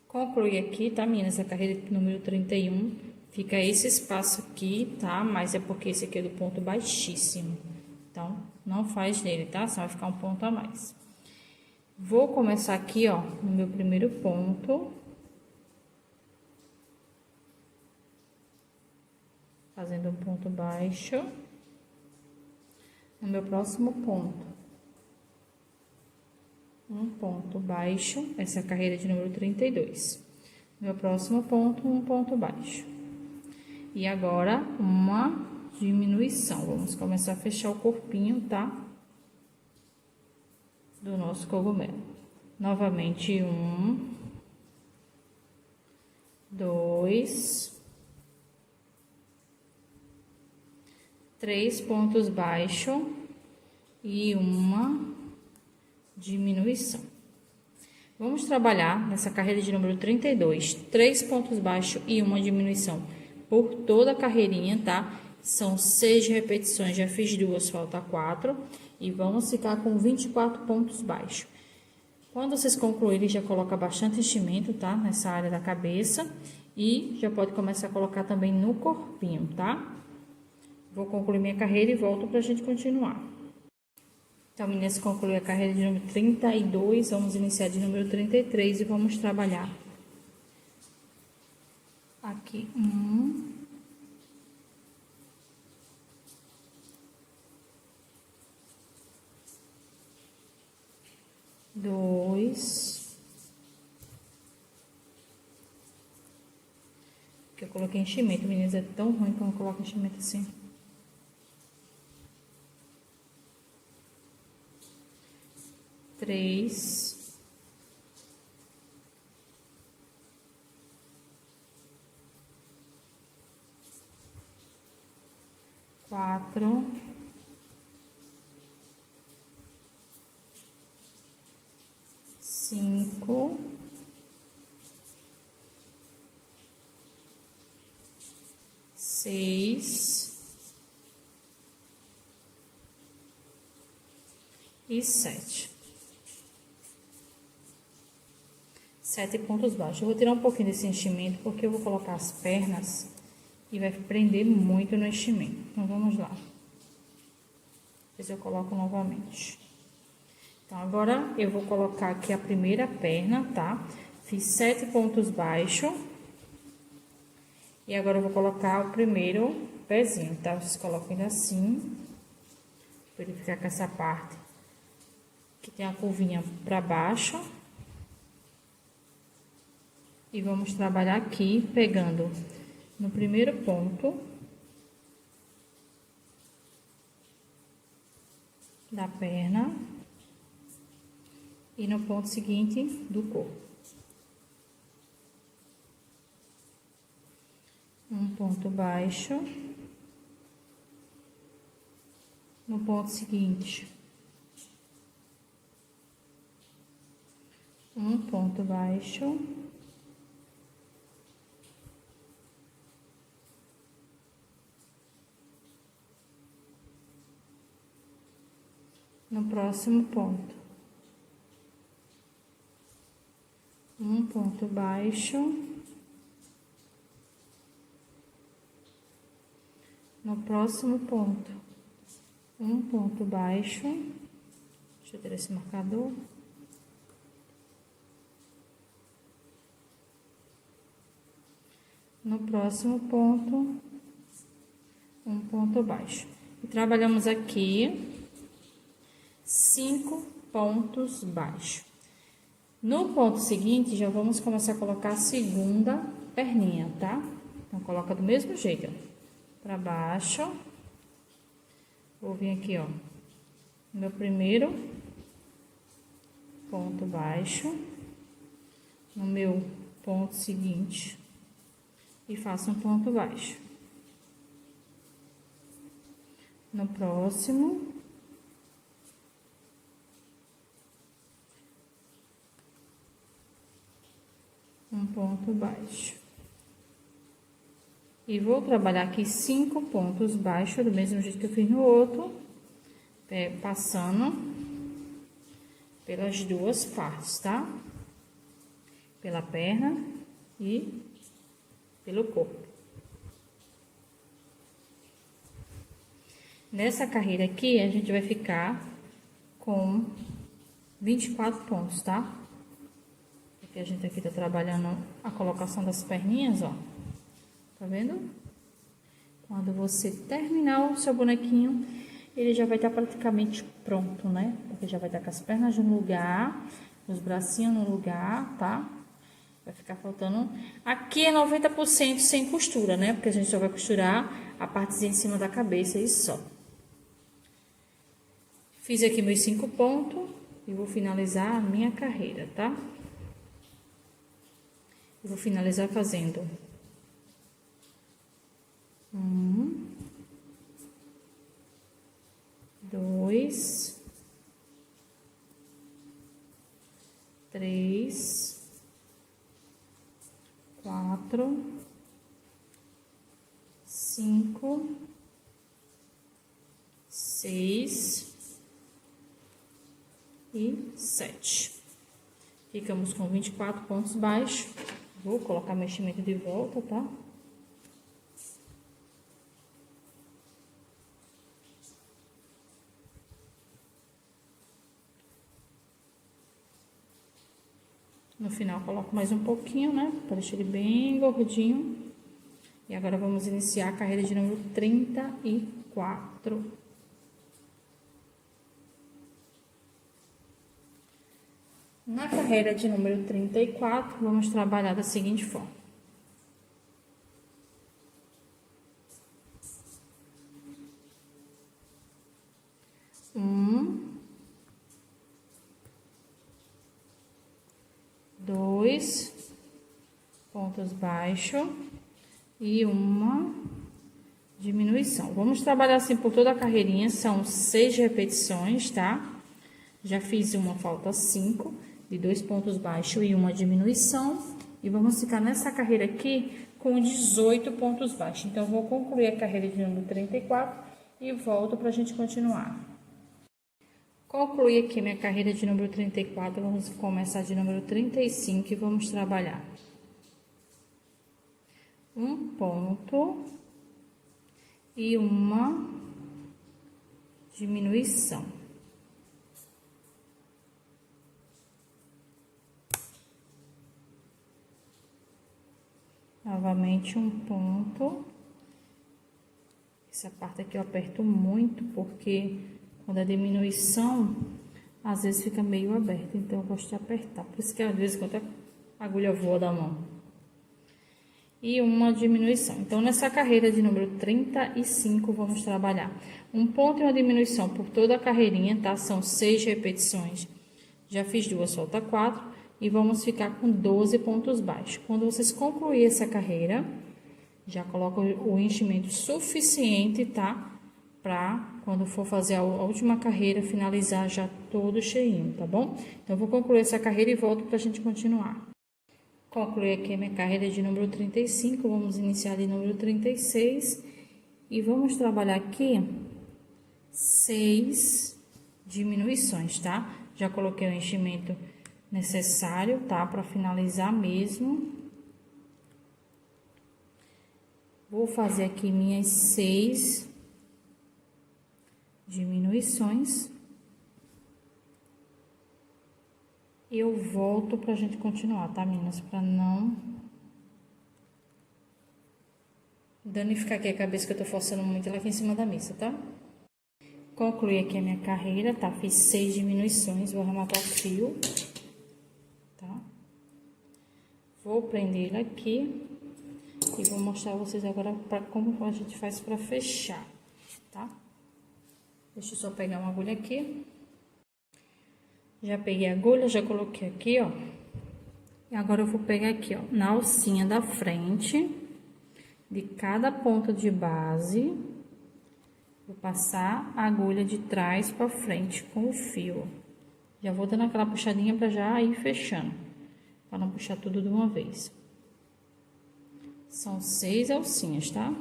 Concluí aqui, tá, meninas? A carreira de número 31. Fica esse espaço aqui, tá? Mas é porque esse aqui é do ponto baixíssimo. Então, não faz nele, tá? Só vai ficar um ponto a mais. Vou começar aqui, ó, no meu primeiro ponto. Fazendo um ponto baixo. No meu próximo ponto. Um ponto baixo, essa é a carreira de número 32. Meu próximo ponto, um ponto baixo. E agora, uma diminuição. Vamos começar a fechar o corpinho, tá? Do nosso cogumelo. Novamente, 1, 2, 3 pontos baixos e uma diminuição. Vamos trabalhar nessa carreira de número 32, 3 pontos baixos e uma diminuição por toda a carreirinha, tá? São 6 repetições, já fiz 2, falta 4. E vamos ficar com 24 pontos baixos. Quando vocês concluírem, já coloca bastante enchimento, tá? Nessa área da cabeça. E já pode começar a colocar também no corpinho, tá? Vou concluir minha carreira e volto pra gente continuar. Então, meninas, concluí a carreira de número 32, vamos iniciar de número 33 e vamos trabalhar aqui 1, 2, porque eu coloquei enchimento, meninas, é tão ruim quando eu coloco enchimento assim. 3, 4, 5, 6 e 7. 7 pontos baixos. Eu vou tirar um pouquinho desse enchimento, porque eu vou colocar as pernas e vai prender muito no enchimento. Então, vamos lá. Depois eu coloco novamente. Então, agora eu vou colocar aqui a primeira perna, tá? Fiz 7 pontos baixos. E agora eu vou colocar o primeiro pezinho, tá? Vocês colocam ele assim, para ele ficar com essa parte que tem a curvinha para baixo. E vamos trabalhar aqui, pegando no primeiro ponto da perna e no ponto seguinte do corpo. Um ponto baixo no ponto seguinte, um ponto baixo no próximo ponto, um ponto baixo no próximo ponto, um ponto baixo. Deixa eu tirar esse marcador. No próximo ponto, um ponto baixo. E trabalhamos aqui 5 pontos baixos. No ponto seguinte, já vamos começar a colocar a segunda perninha, tá? Então, coloca do mesmo jeito, ó. Pra baixo. Vou vir aqui, ó. Meu primeiro ponto baixo. No meu ponto seguinte. E faço um ponto baixo. No próximo. Um ponto baixo. E vou trabalhar aqui 5 pontos baixos, do mesmo jeito que eu fiz no outro, passando pelas duas partes, tá? Pela perna e pelo corpo. Nessa carreira aqui, a gente vai ficar com 24 pontos, tá? Porque a gente aqui tá trabalhando a colocação das perninhas, ó. Tá vendo? Quando você terminar o seu bonequinho, ele já vai estar praticamente pronto, né? Porque já vai estar com as pernas no lugar, os bracinhos no lugar, tá? Vai ficar faltando... Aqui é 90% sem costura, né? Porque a gente só vai costurar a partezinha em cima da cabeça e só. Fiz aqui meus 5 pontos e vou finalizar a minha carreira, tá? Eu vou finalizar fazendo 1, 2, 3, 4, 5, 6 e 7. Ficamos com 24 pontos baixos. Vou colocar meu enchimento de volta, tá? No final, coloco mais um pouquinho, né? Para deixar ele bem gordinho. E agora, vamos iniciar a carreira de número 34. Na carreira de número 34, vamos trabalhar da seguinte forma. 1, 2 pontos baixos e uma diminuição. Vamos trabalhar assim por toda a carreirinha, são 6 repetições, tá? Já fiz uma, falta 5, de 2 pontos baixos e uma diminuição. E vamos ficar nessa carreira aqui com 18 pontos baixos. Então, vou concluir a carreira de número 34 e volto pra gente continuar. Concluí aqui minha carreira de número 34, vamos começar de número 35 e vamos trabalhar. Um ponto e uma diminuição. Novamente um ponto. Essa parte aqui eu aperto muito, porque quando a diminuição, às vezes fica meio aberta, então eu gosto de apertar. Por isso que às vezes quando a agulha voa da mão. E uma diminuição. Então, nessa carreira de número 35, vamos trabalhar um ponto e uma diminuição por toda a carreirinha, tá? São 6 repetições. Já fiz 2, falta 4. E vamos ficar com 12 pontos baixos. Quando vocês concluírem essa carreira, já coloca o enchimento suficiente, tá? Pra quando for fazer a última carreira, finalizar já todo cheinho, tá bom? Então, eu vou concluir essa carreira e volto pra gente continuar. Concluí aqui a minha carreira de número 35, vamos iniciar de número 36. E vamos trabalhar aqui 6 diminuições, tá? Já coloquei o enchimento necessário, tá? Para finalizar mesmo. Vou fazer aqui minhas 6 diminuições. E eu volto pra gente continuar, tá, meninas? Pra não danificar aqui a cabeça, que eu tô forçando muito ela aqui em cima da mesa, tá? Concluí aqui a minha carreira, tá? Fiz 6 diminuições, vou arrematar o fio. Vou prender ele aqui e vou mostrar a vocês agora como a gente faz para fechar, tá? Deixa eu só pegar uma agulha aqui. Já peguei a agulha, já coloquei aqui, ó. E agora eu vou pegar aqui, ó, na alcinha da frente de cada ponta de base. Vou passar a agulha de trás para frente com o fio. Já vou dando aquela puxadinha para já ir fechando, para não puxar tudo de uma vez. São 6 alcinhas, tá?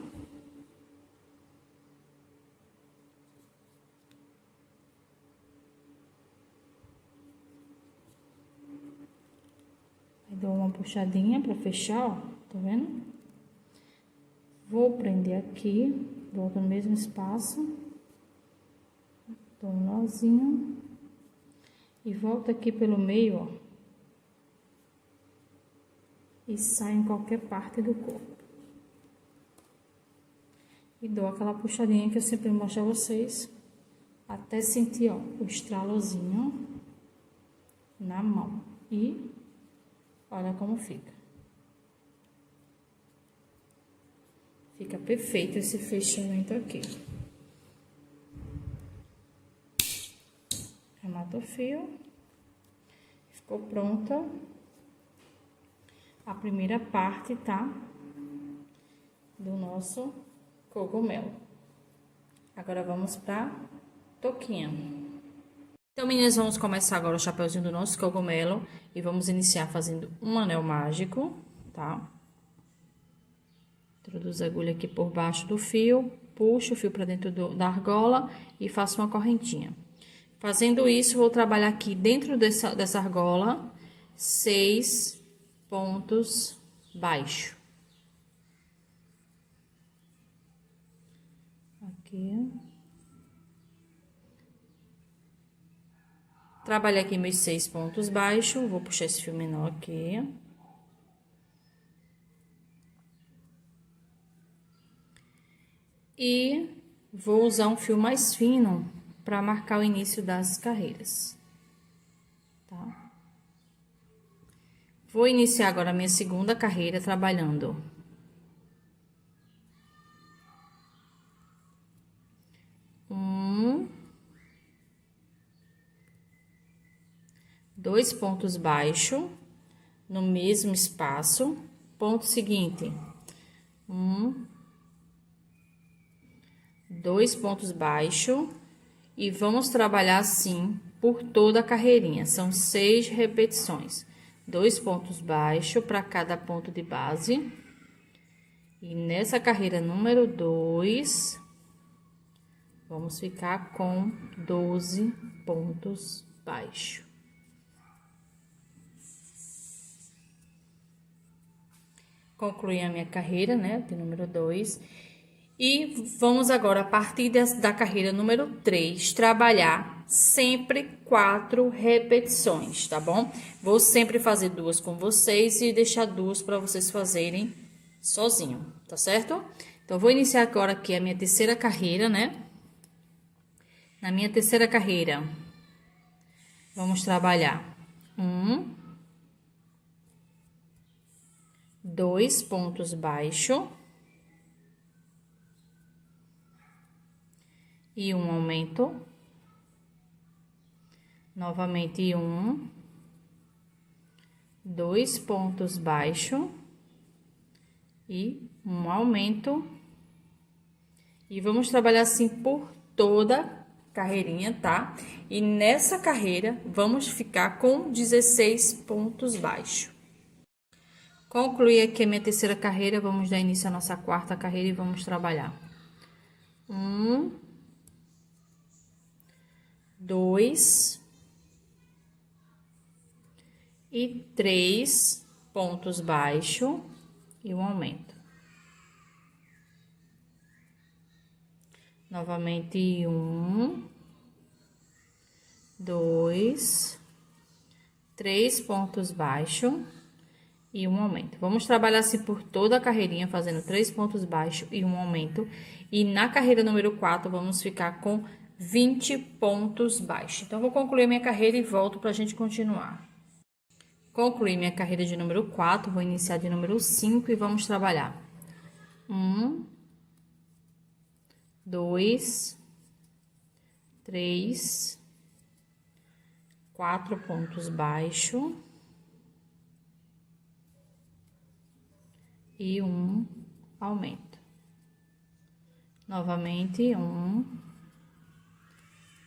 Aí dou uma puxadinha para fechar, ó, tá vendo? Vou prender aqui, volto no mesmo espaço, dou um nozinho e volto aqui pelo meio, ó. E sai em qualquer parte do corpo. E dou aquela puxadinha que eu sempre mostro a vocês, até sentir, ó, o estralozinho na mão. E olha como fica. Fica perfeito esse fechamento aqui. Remata o fio. Ficou pronta a primeira parte, tá? Do nosso cogumelo. Agora, vamos pra touquinha. Então, meninas, vamos começar agora o chapeuzinho do nosso cogumelo. E vamos iniciar fazendo um anel mágico, tá? Introduzo a agulha aqui por baixo do fio. Puxo o fio pra dentro da argola e faço uma correntinha. Fazendo isso, vou trabalhar aqui dentro dessa argola 6 pontos baixos. Aqui. Trabalhei aqui meus 6 pontos baixos, vou puxar esse fio menor aqui. E vou usar um fio mais fino para marcar o início das carreiras, tá? Vou iniciar agora a minha segunda carreira trabalhando 2 pontos baixos no mesmo espaço. Ponto seguinte, 1, 2 pontos baixos e vamos trabalhar assim por toda a carreirinha. São 6 repetições. 2 pontos baixos para cada ponto de base. E nessa carreira número 2, vamos ficar com 12 pontos baixos. Concluí a minha carreira, né, de número 2. E vamos agora, a partir da carreira número 3, trabalhar sempre 4 repetições, tá bom? Vou sempre fazer 2 com vocês e deixar 2 para vocês fazerem sozinho, tá certo? Então, vou iniciar agora aqui a minha terceira carreira, né? Na minha terceira carreira, vamos trabalhar 2 pontos baixos e um aumento, novamente 2 pontos baixos e um aumento, e vamos trabalhar assim por toda carreirinha, tá? E nessa carreira vamos ficar com 16 pontos baixos. Concluí aqui a minha terceira carreira, vamos dar início à nossa quarta carreira e vamos trabalhar 2 e 3 pontos baixos e um aumento. Novamente 2, 3 pontos baixos e um aumento. Vamos trabalhar assim por toda a carreirinha, fazendo 3 pontos baixos e um aumento. E na carreira número 4, vamos ficar com 20 pontos baixos. Então, vou concluir minha carreira e volto para a gente continuar. Concluí minha carreira de número 4, vou iniciar de número 5 e vamos trabalhar 2, 3, 4 pontos baixos e um aumento. Novamente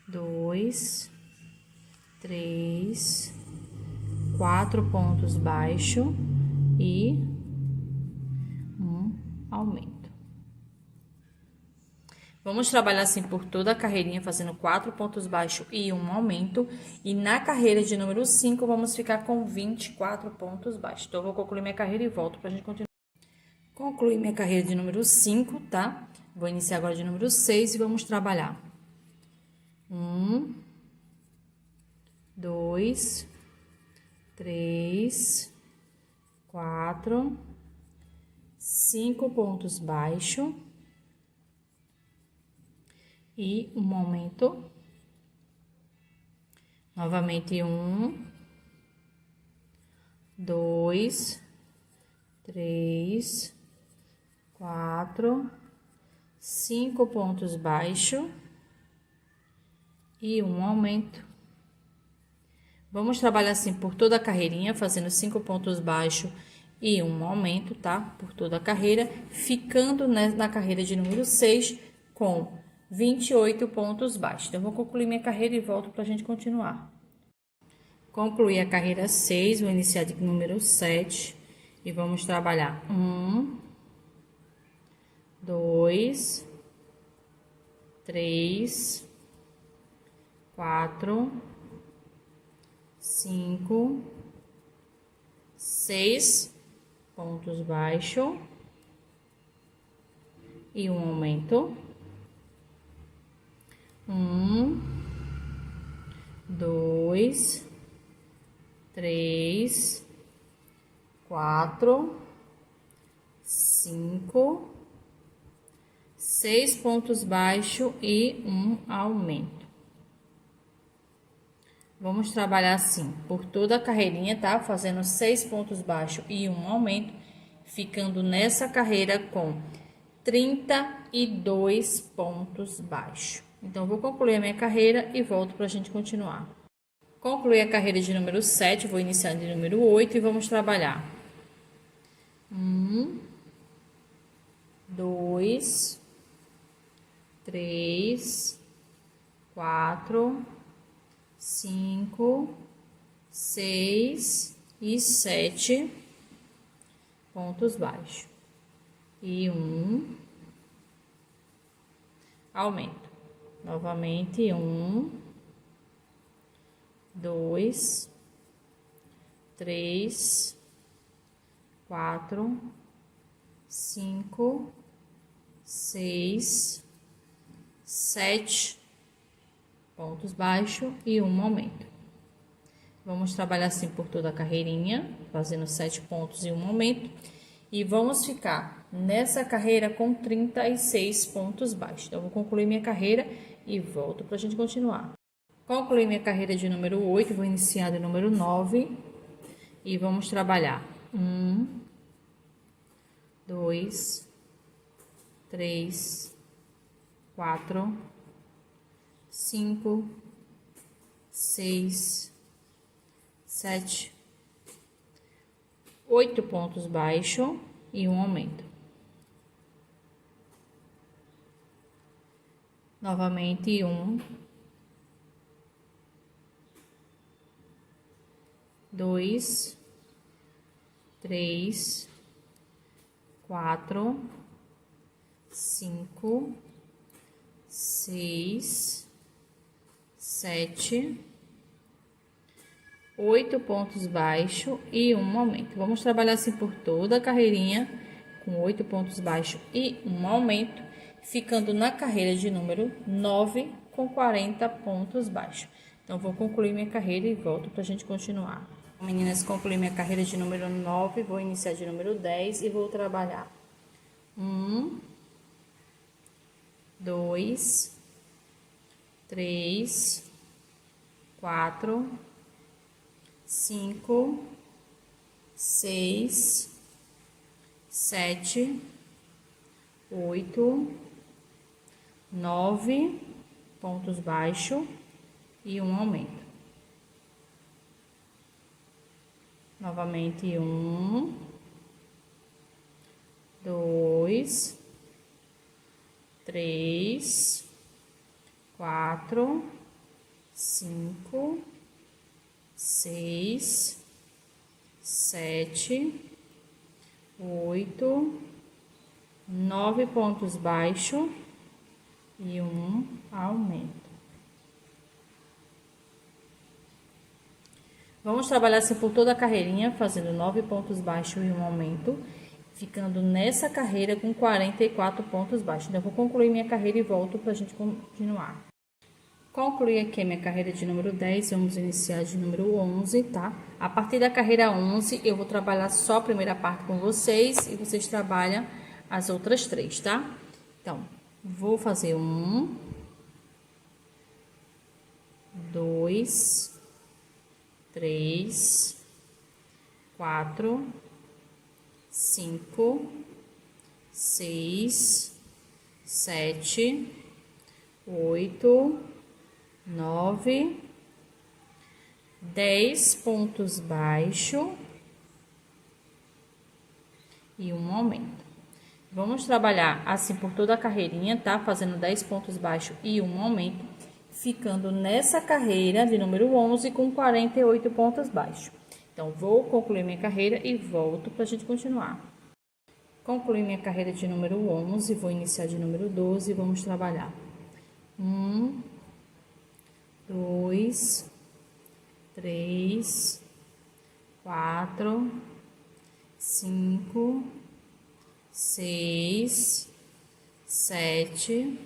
2, 3, 4 pontos baixos e um aumento. Vamos trabalhar assim por toda a carreirinha, fazendo 4 pontos baixos e um aumento. E na carreira de número 5, vamos ficar com 24 pontos baixos. Então, eu vou concluir minha carreira e volto pra gente continuar. Concluí minha carreira de número 5, tá? Vou iniciar agora de número 6 e vamos trabalhar 2, 3, 4, 5 pontos baixos e um aumento. Novamente 2, 3, 4, 5 pontos baixos e um aumento. Vamos trabalhar assim por toda a carreirinha, fazendo 5 pontos baixos e um aumento, tá? Por toda a carreira, ficando na carreira de número 6 com 28 pontos baixos. Então, eu vou concluir minha carreira e volto pra gente continuar. Concluí a carreira 6, vou iniciar de número 7 e vamos trabalhar 2, 3, 4, 5, 6 pontos baixos e um aumento. 2, 3, 4, 5, 6 pontos baixos e um aumento. Vamos trabalhar assim por toda a carreirinha, tá? Fazendo 6 pontos baixos e um aumento, ficando nessa carreira com 32 pontos baixos. Então, vou concluir a minha carreira e volto para a gente continuar. Concluí a carreira de número 7, vou iniciar de número 8 e vamos trabalhar 2, 3, 4, 5, 6 e 7 pontos baixos. E um, aumento. Novamente, 1, 2, 3, 4, 5, 6, 7 pontos baixos e um aumento. Vamos trabalhar assim por toda a carreirinha, fazendo 7 pontos e um aumento. E vamos ficar nessa carreira com 36 pontos baixos. Então, eu vou concluir minha carreira e volto para a gente continuar. Concluí minha carreira de número 8, vou iniciar de número 9 e vamos trabalhar 1, 2, 3, 4, 5, 6, 7, 8 pontos baixos e um aumento. Novamente, 1, 2, 3, 4, 5, 6, 7, 8 pontos baixos e um aumento. Vamos trabalhar assim por toda a carreirinha, com 8 pontos baixos e um aumento, ficando na carreira de número 9 com 40 pontos baixos. Então, vou concluir minha carreira e volto para a gente continuar. Meninas, concluí minha carreira de número 9, vou iniciar de número 10 e vou trabalhar 1, 2, 3, 4, 5, 6, 7, 8, 9 pontos baixos e um aumento. Novamente, 1, 2, 3, 4, 5, 6, 7, 8, 9 pontos baixos e um aumento. Vamos trabalhar assim por toda a carreirinha, fazendo 9 pontos baixos e um aumento, ficando nessa carreira com 44 pontos baixos. Então, eu vou concluir minha carreira e volto para a gente continuar. Concluí aqui a minha carreira de número 10, vamos iniciar de número 11, tá? A partir da carreira 11, eu vou trabalhar só a primeira parte com vocês e vocês trabalham as outras 3, tá? Então, vou fazer 1, 2, 3, 4, 5, 6, 7, 8, 9, 10 pontos baixos e um aumento. Vamos trabalhar assim por toda a carreirinha, tá? Fazendo 10 pontos baixos e um aumento, ficando nessa carreira de número 11 com 48 pontos baixos. Então, vou concluir minha carreira e volto para a gente continuar. Concluí minha carreira de número 11, vou iniciar de número 12 e vamos trabalhar 1, 2, 3, 4, 5, 6, 7,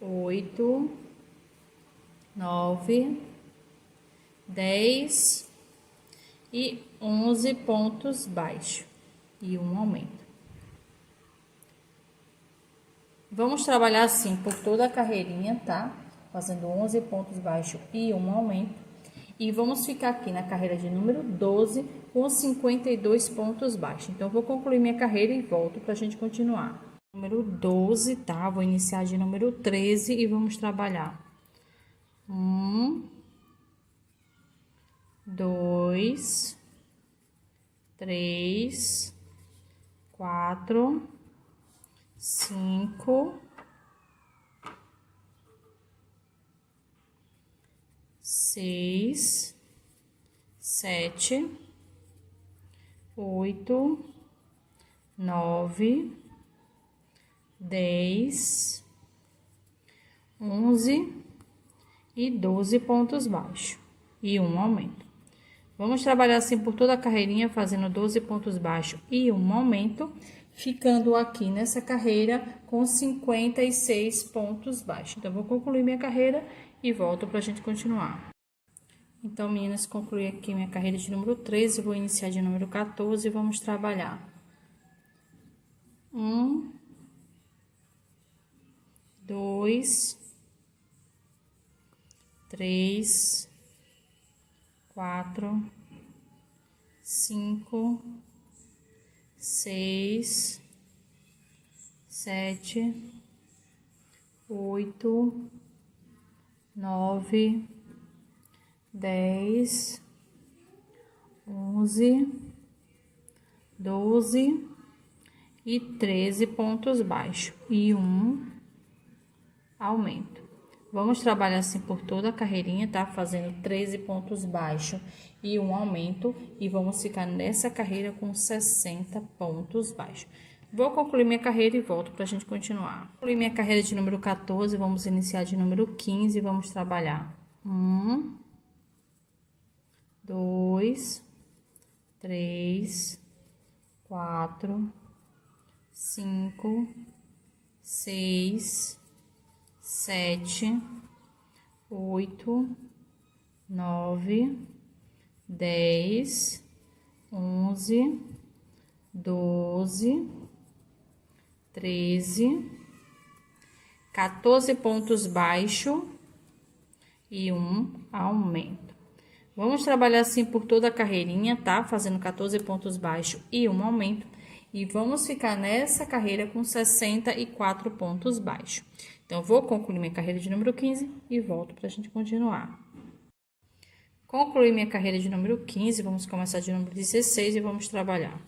8, 9, 10 e 11 pontos baixos e um aumento. Vamos trabalhar assim por toda a carreirinha, tá? Fazendo 11 pontos baixos e um aumento. E vamos ficar aqui na carreira de número 12 com 52 pontos baixos. Então, eu vou concluir minha carreira e volto para a gente continuar. Número 12, tá? Vou iniciar de número 13 e vamos trabalhar 1, 2, 3, 4, 5, 6, 7, 8, 9, 10, 11 e 12 pontos baixos e um aumento. Vamos trabalhar assim por toda a carreirinha, fazendo 12 pontos baixos e um aumento, ficando aqui nessa carreira com 56 pontos baixos. Então, vou concluir minha carreira e volto para a gente continuar. Então, meninas, concluí aqui minha carreira de número 13, vou iniciar de número 14 e vamos trabalhar. 1, 2, 3, 4, 5, 6, 7, 8, 9, 10, 11, 12 e 13 pontos baixos e um aumento. Vamos trabalhar assim por toda a carreirinha, tá? Fazendo 13 pontos baixos e um aumento. E vamos ficar nessa carreira com 60 pontos baixos. Vou concluir minha carreira e volto pra gente continuar. Concluir minha carreira de número 14, vamos iniciar de número 15 e vamos trabalhar. 1, 2, 3, 4, 5, 6, 7, 8, 9, 10, 11, 12, 13, 14 pontos baixos e um aumento. Vamos trabalhar assim por toda a carreirinha, tá? Fazendo 14 pontos baixos e um aumento. E vamos ficar nessa carreira com 64 pontos baixos. Então, vou concluir minha carreira de número 15 e volto para a gente continuar. Concluir minha carreira de número 15, vamos começar de número 16 e vamos trabalhar.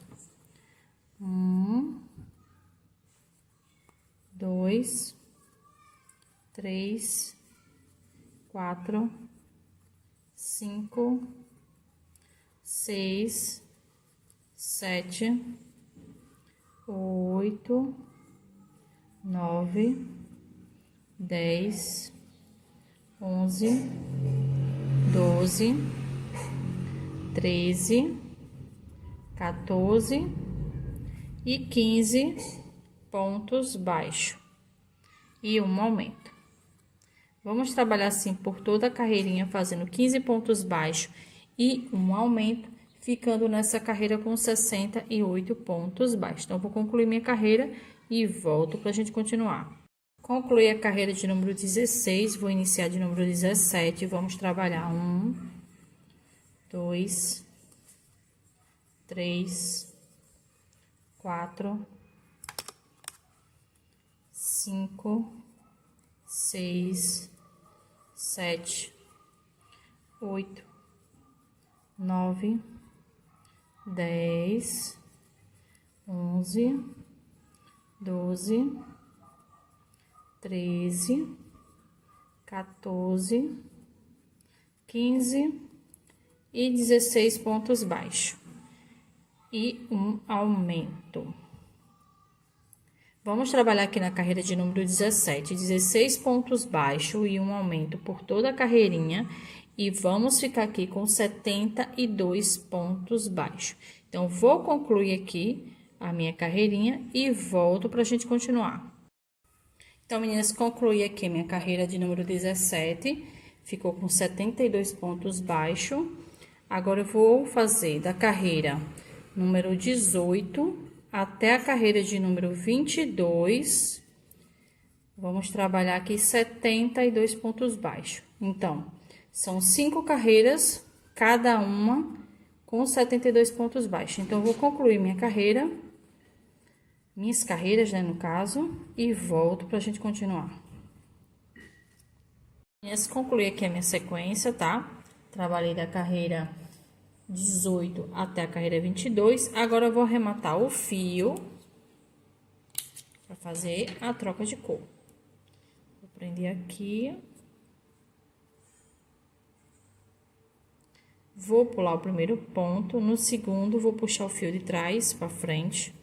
1, 2, 3, 4, 5, 6, 7, 8, 9, 10, 11, 12, 13, 14 e 15 pontos baixos e um aumento. Vamos trabalhar assim por toda a carreirinha, fazendo 15 pontos baixos e um aumento, ficando nessa carreira com 68 pontos baixos. Então, vou concluir minha carreira e volto para a gente continuar. Concluí a carreira de número 16, vou iniciar de número 17, vamos trabalhar 1, 2, 3, 4, 5, 6, 7, 8, 9, 10, 11, 12, 13, 14, 15 e 16 pontos baixos e um aumento. Vamos trabalhar aqui na carreira de número 17, 16 pontos baixos e um aumento por toda a carreirinha. E vamos ficar aqui com 72 pontos baixos. Então, vou concluir aqui a minha carreirinha e volto para a gente continuar. Então, meninas, concluí aqui minha carreira de número 17. Ficou com 72 pontos baixos. Agora, eu vou fazer da carreira número 18 até a carreira de número 22. Vamos trabalhar aqui 72 pontos baixos. Então, são 5 carreiras, cada uma com 72 pontos baixos. Então, eu vou concluir minha carreira, minhas carreiras, né, no caso, e volto pra gente continuar. Concluí aqui a minha sequência, tá? Trabalhei da carreira 18 até a carreira 22. Agora, eu vou arrematar o fio para fazer a troca de cor. Vou prender aqui. Vou pular o primeiro ponto, no segundo, vou puxar o fio de trás para frente.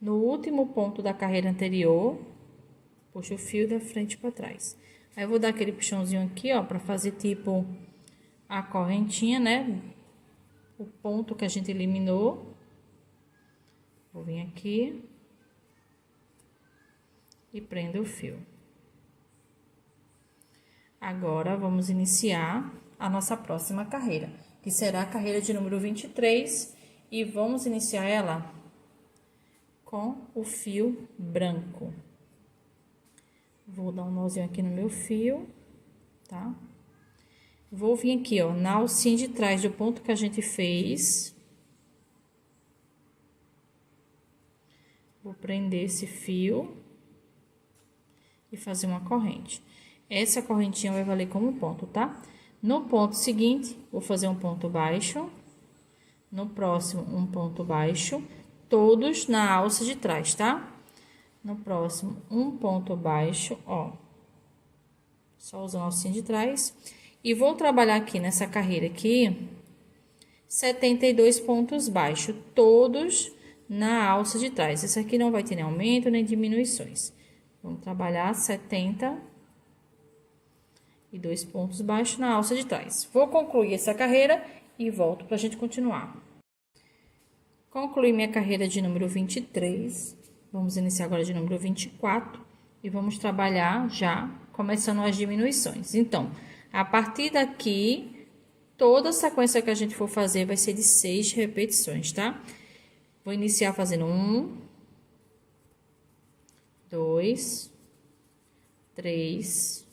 No último ponto da carreira anterior, puxo o fio da frente para trás. Aí, eu vou dar aquele puxãozinho aqui, ó, para fazer tipo a correntinha, né? O ponto que a gente eliminou. Vou vir aqui e prendo o fio. Agora, vamos iniciar a nossa próxima carreira, que será a carreira de número 23, e vamos iniciar ela com o fio branco. Vou dar um nozinho aqui no meu fio, tá? Vou vir aqui, ó, na alcinha de trás do ponto que a gente fez. Vou prender esse fio e fazer uma corrente. Essa correntinha vai valer como ponto, tá? No ponto seguinte, vou fazer um ponto baixo. No próximo, um ponto baixo. Todos na alça de trás, tá? No próximo, um ponto baixo, ó. Só usando a alcinha de trás. E vou trabalhar aqui nessa carreira aqui, 72 pontos baixos, todos na alça de trás. Esse aqui não vai ter nem aumento, nem diminuições. Vamos trabalhar 72 pontos baixos na alça de trás. Vou concluir essa carreira e volto pra gente continuar. Concluí minha carreira de número 23. Vamos iniciar agora de número 24 e vamos trabalhar já começando as diminuições. Então, a partir daqui, toda a sequência que a gente for fazer vai ser de 6 repetições, tá? Vou iniciar fazendo 1, 2, 3,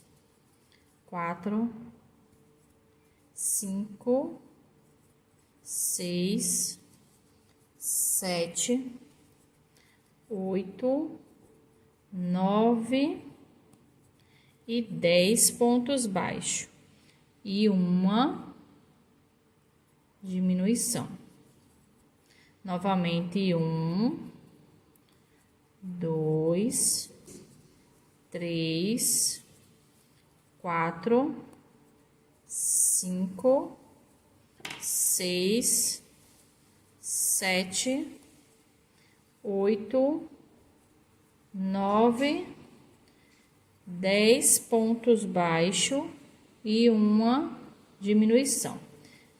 4, 5, 6, 7, 8, 9 e 10 pontos baixos e uma diminuição. Novamente, 1, 2, 3, 4, 5, 6, 7, 8, 9, 10 pontos baixos e uma diminuição.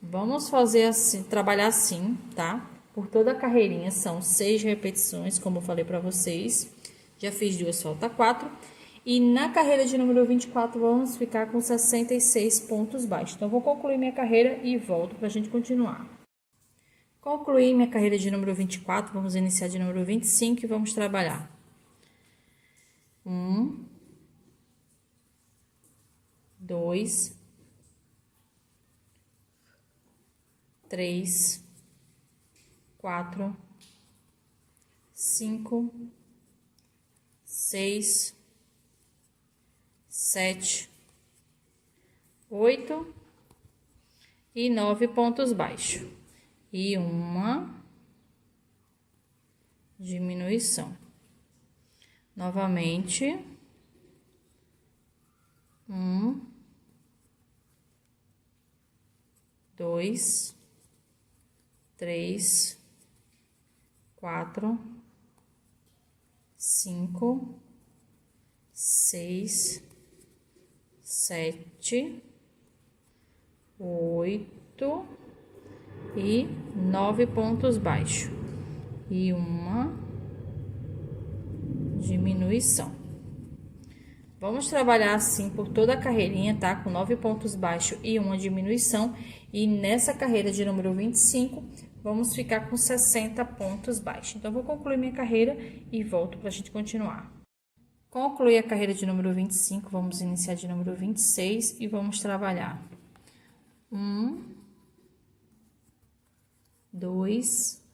Vamos fazer assim, trabalhar assim, tá? Por toda a carreirinha são 6 repetições, como eu falei para vocês. Já fiz 2, falta 4. E na carreira de número 24, vamos ficar com 66 pontos baixos. Então, vou concluir minha carreira e volto pra gente continuar. Concluí minha carreira de número 24, vamos iniciar de número 25 e vamos trabalhar. 1, 2, 3, 4, 5, 6, 7, 8 e 9 pontos baixos e uma diminuição. Novamente, 1, 2, 3, 4, 5, 6, 7, 8 e 9 pontos baixos e uma diminuição. Vamos trabalhar assim por toda a carreirinha, tá? Com 9 pontos baixos e uma diminuição. E nessa carreira de número 25, vamos ficar com 60 pontos baixos. Então, vou concluir minha carreira e volto pra gente continuar. Concluí a carreira de número 25, vamos iniciar de número 26 e vamos trabalhar 1, 2,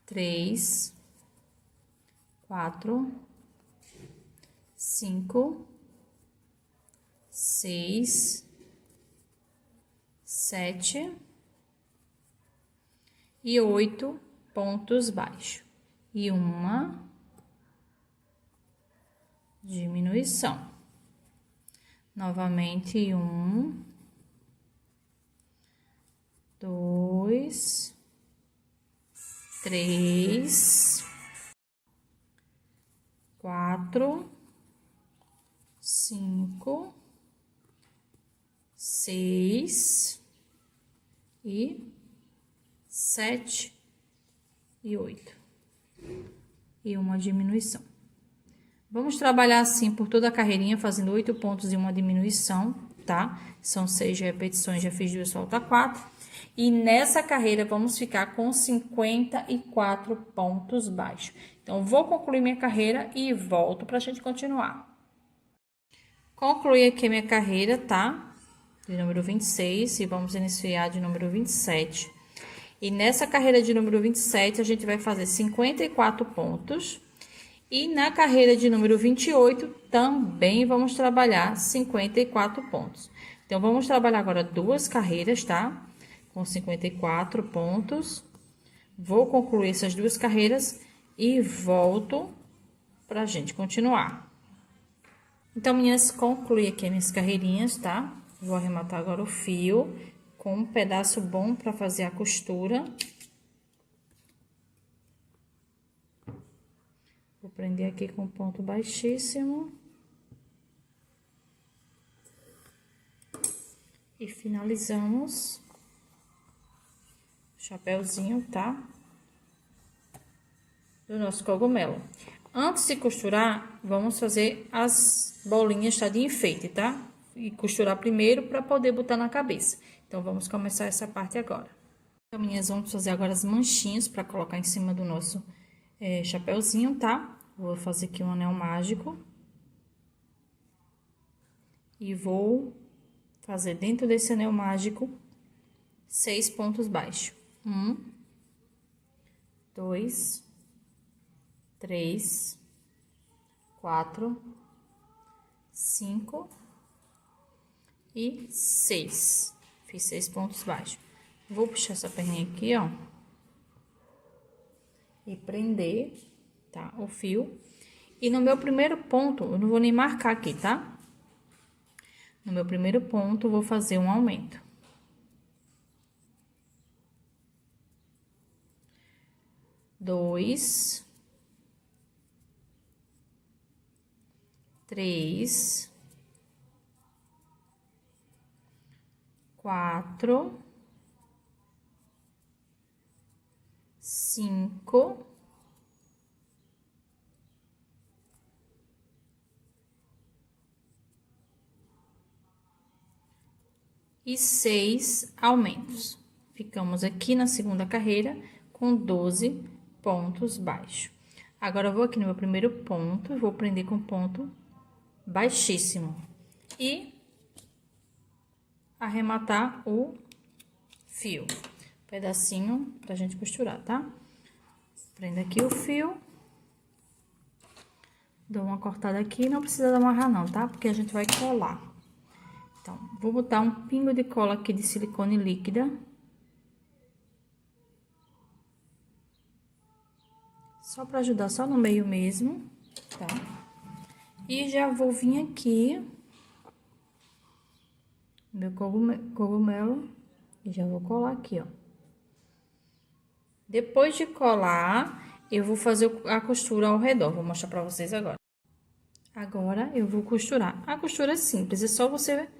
3, 4, 5, 6, 7 e 8 pontos baixos e uma diminuição. Novamente, 1, 2, 3, 4, 5, 6 e 7 e 8. E uma diminuição. Vamos trabalhar assim por toda a carreirinha, fazendo 8 pontos e uma diminuição, tá? São 6 repetições, já fiz 2, falta 4. E nessa carreira, vamos ficar com 54 pontos baixos. Então, vou concluir minha carreira e volto pra gente continuar. Concluí aqui minha carreira, tá? De número 26, e vamos iniciar de número 27. E nessa carreira de número 27, a gente vai fazer 54 pontos. E na carreira de número 28, também vamos trabalhar 54 pontos. Então, vamos trabalhar agora 2 carreiras, tá? Com 54 pontos. Vou concluir essas 2 carreiras e volto pra gente continuar. Então, meninas, concluí aqui as minhas carreirinhas, tá? Vou arrematar agora o fio com um pedaço bom para fazer a costura. Vou prender aqui com ponto baixíssimo. E finalizamos o chapéuzinho, tá? Do nosso cogumelo. Antes de costurar, vamos fazer as bolinhas, tá? De enfeite, tá? E costurar primeiro para poder botar na cabeça. Então, vamos começar essa parte agora. Então, meninas, vamos fazer agora as manchinhas para colocar em cima do nosso chapéuzinho, tá? Vou fazer aqui um anel mágico. E vou fazer dentro desse anel mágico 6 pontos baixos. 1, 2, 3, 4, 5 e 6. Fiz 6 pontos baixos. Vou puxar essa perninha aqui, ó. E prender, tá? O fio. E no meu primeiro ponto, eu não vou nem marcar aqui, tá? No meu primeiro ponto, vou fazer um aumento. 2, 3, 4, 5, 6 aumentos. Ficamos aqui na segunda carreira com 12 pontos baixos. Agora, eu vou aqui no meu primeiro ponto, vou prender com ponto baixíssimo. E arrematar o fio. Pedacinho pra gente costurar, tá? Prendo aqui o fio. Dou uma cortada aqui, não precisa amarrar não, tá? Porque a gente vai colar. Então, vou botar um pingo de cola aqui de silicone líquida. Só pra ajudar, só no meio mesmo, tá? E já vou vir aqui, meu cogumelo, e já vou colar aqui, ó. Depois de colar, eu vou fazer a costura ao redor, vou mostrar pra vocês agora. Agora, eu vou costurar. A costura é simples, é só você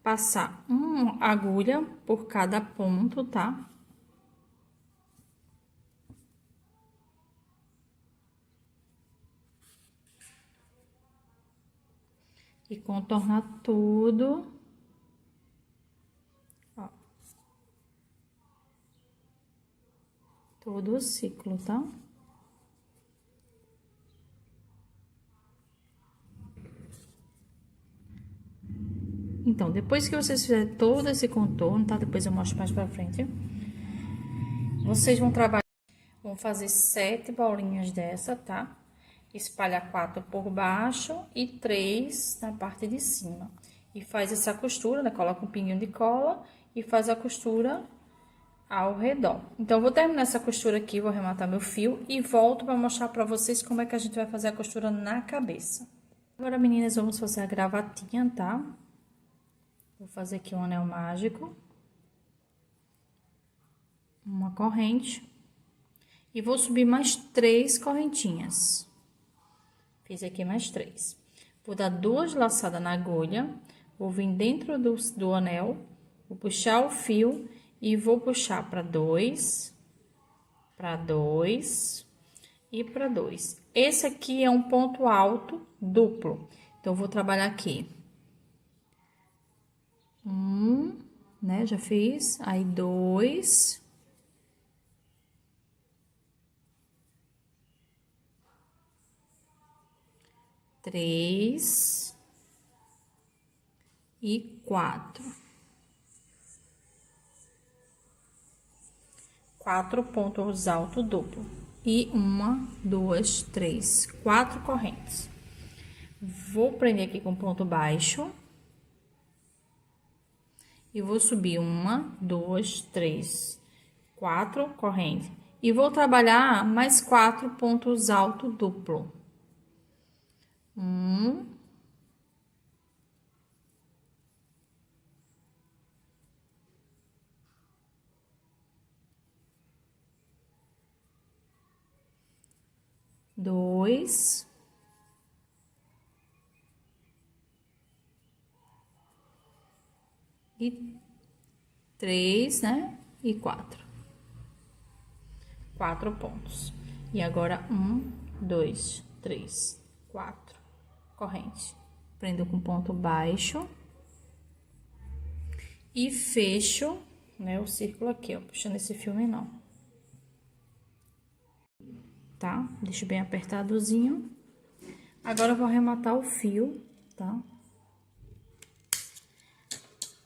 passar uma agulha por cada ponto, tá? E contornar tudo. Ó. Todo o ciclo, tá? Então, depois que vocês fizerem todo esse contorno, tá? Depois eu mostro mais pra frente. Vocês vão trabalhar, vão fazer 7 bolinhas dessa, tá? Espalhar 4 por baixo e 3 na parte de cima. E faz essa costura, né? Coloca um pinguinho de cola e faz a costura ao redor. Então, eu vou terminar essa costura aqui, vou arrematar meu fio e volto para mostrar para vocês como é que a gente vai fazer a costura na cabeça. Agora, meninas, vamos fazer a gravatinha, tá? Vou fazer aqui um anel mágico. Uma corrente. E vou subir mais 3 correntinhas. Fiz aqui mais 3. Vou dar 2 laçadas na agulha. Vou vir dentro do anel. Vou puxar o fio e vou puxar para 2, para 2 e para 2. Esse aqui é um ponto alto duplo. Então, vou trabalhar aqui. 1, né? Já fiz. Aí, 2. 3 e 4. 4 pontos altos duplo. E 1, 2, 3, 4 correntes. Vou prender aqui com ponto baixo. E vou subir 1, 2, 3, 4 correntes. E vou trabalhar mais 4 pontos altos duplo. 1, 2 e 3, né? E 4. 4 pontos. E agora 1, 2, 3, 4 corrente. Prendo com ponto baixo e fecho, né, o círculo aqui, ó, puxando esse fio menor. Tá? Deixo bem apertadozinho. Agora eu vou arrematar o fio, tá?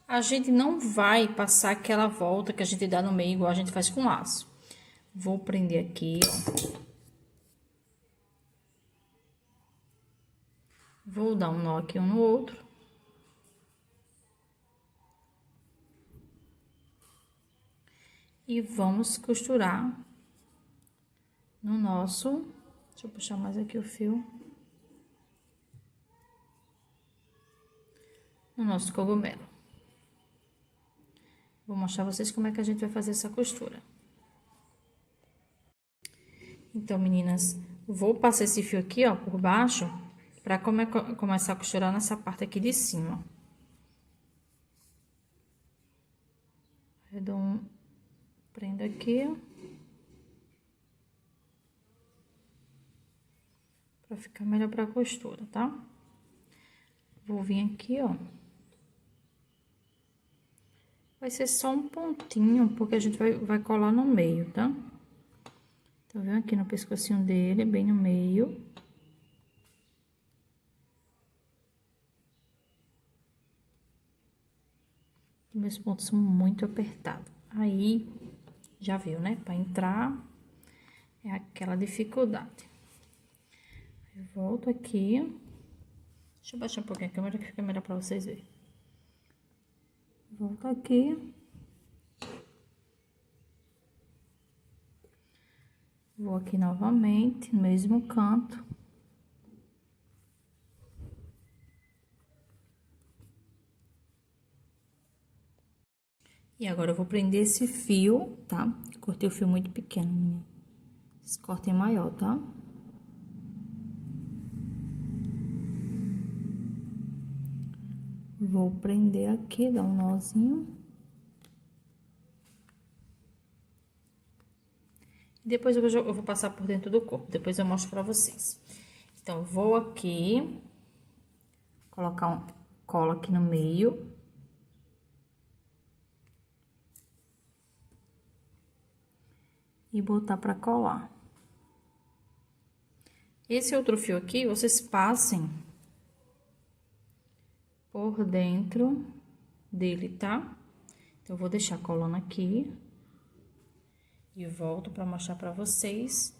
A gente não vai passar aquela volta que a gente dá no meio, igual a gente faz com laço. Vou prender aqui, ó. Vou dar um nó aqui um no outro. E vamos costurar no nosso... Deixa eu puxar mais aqui o fio. No nosso cogumelo. Vou mostrar a vocês como é que a gente vai fazer essa costura. Então, meninas, vou passar esse fio aqui, ó, por baixo, pra começar a costurar nessa parte aqui de cima. Prendo aqui, ó. Pra ficar melhor pra costura, tá? Vou vir aqui, ó. Vai ser só um pontinho, porque a gente vai colar no meio, tá? Tá vendo aqui no pescocinho dele, bem no meio. Meus pontos são muito apertados. Aí, já viu, né? Pra entrar, é aquela dificuldade. Eu volto aqui. Deixa eu baixar um pouquinho a câmera, que fica melhor pra vocês verem. Volto aqui. Vou aqui novamente, no mesmo canto. E agora eu vou prender esse fio, tá? Cortei o fio muito pequeno, menina. Esse corte é maior, tá? Vou prender aqui, dar um nozinho. Depois eu vou passar por dentro do corpo, depois eu mostro pra vocês. Então, vou aqui, colocar um cola aqui no meio. E botar pra colar. Esse outro fio aqui, vocês passem por dentro dele, tá? Então, eu vou deixar colando aqui. E volto pra mostrar pra vocês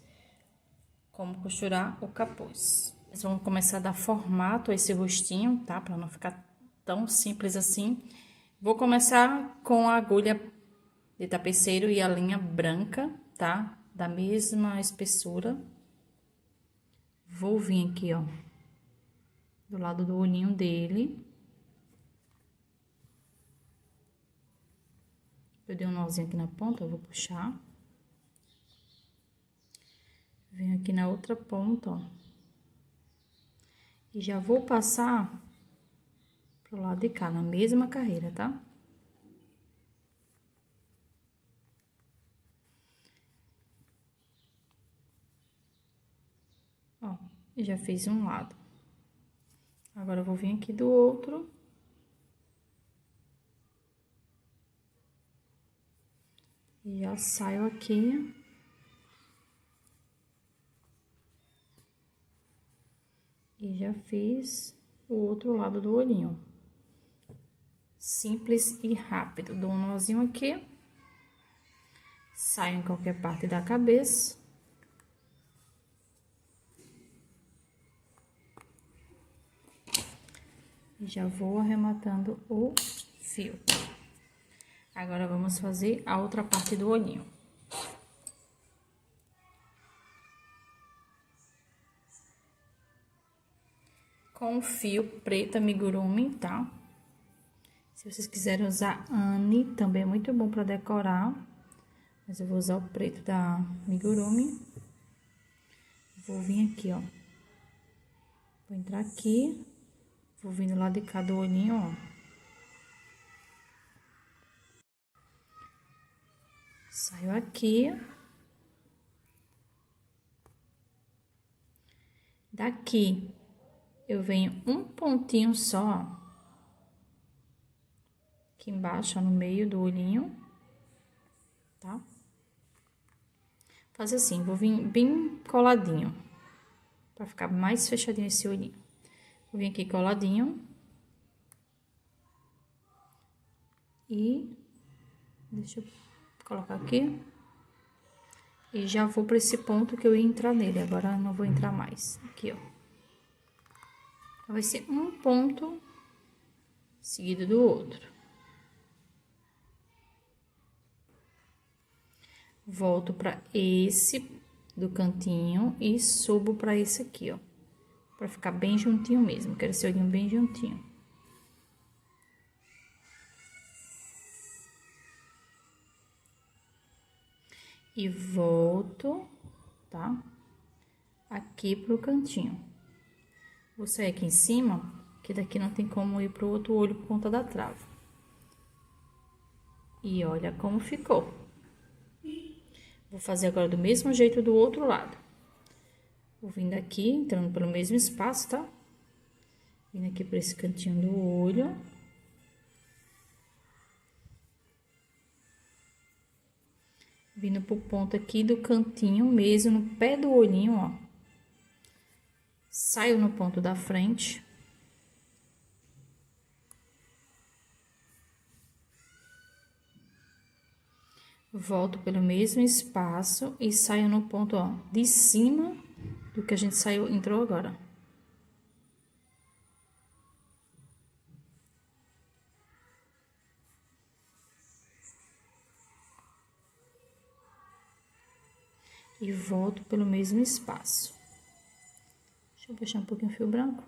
como costurar o capuz. Vocês vão começar a dar formato a esse rostinho, tá? Pra não ficar tão simples assim. Vou começar com a agulha de tapeceiro e a linha branca, tá? Da mesma espessura. Vou vir aqui, ó, do lado do olhinho dele. Eu dei um nozinho aqui na ponta, eu vou puxar. Venho aqui na outra ponta, ó. E já vou passar pro lado de cá, na mesma carreira, tá? Ó, já fiz um lado. Agora, eu vou vir aqui do outro. E já saio aqui. E já fiz o outro lado do olhinho. Simples e rápido. Dou um nozinho aqui. Saio em qualquer parte da cabeça. E já vou arrematando o fio. Agora, vamos fazer a outra parte do olhinho. Com o fio preto amigurumi, tá? Se vocês quiserem usar Anne, também é muito bom para decorar. Mas eu vou usar o preto da amigurumi. Vou vir aqui, ó. Vou entrar aqui. Vou vir do lado de cá do olhinho, ó. Saio aqui. Daqui, eu venho um pontinho só, aqui embaixo, ó, no meio do olhinho, tá? Faz assim, vou vir bem coladinho, pra ficar mais fechadinho esse olhinho. Vou vir aqui coladinho. E deixa eu colocar aqui. E já vou pra esse ponto que eu ia entrar nele, agora não vou entrar mais. Aqui, ó. Então, vai ser um ponto seguido do outro. Volto pra esse do cantinho e subo pra esse aqui, ó. Pra ficar bem juntinho mesmo, quero esse olhinho bem juntinho. E volto, tá? Aqui pro cantinho. Vou sair aqui em cima, que daqui não tem como ir pro outro olho por conta da trava. E olha como ficou. Vou fazer agora do mesmo jeito do outro lado. Vou vindo aqui, entrando pelo mesmo espaço, tá? Vindo aqui por esse cantinho do olho. Vindo pro ponto aqui do cantinho mesmo, no pé do olhinho, ó. Saio no ponto da frente. Volto pelo mesmo espaço e saio no ponto, ó, de cima do que a gente saiu, entrou agora. E volto pelo mesmo espaço. Deixa eu puxar um pouquinho o fio branco.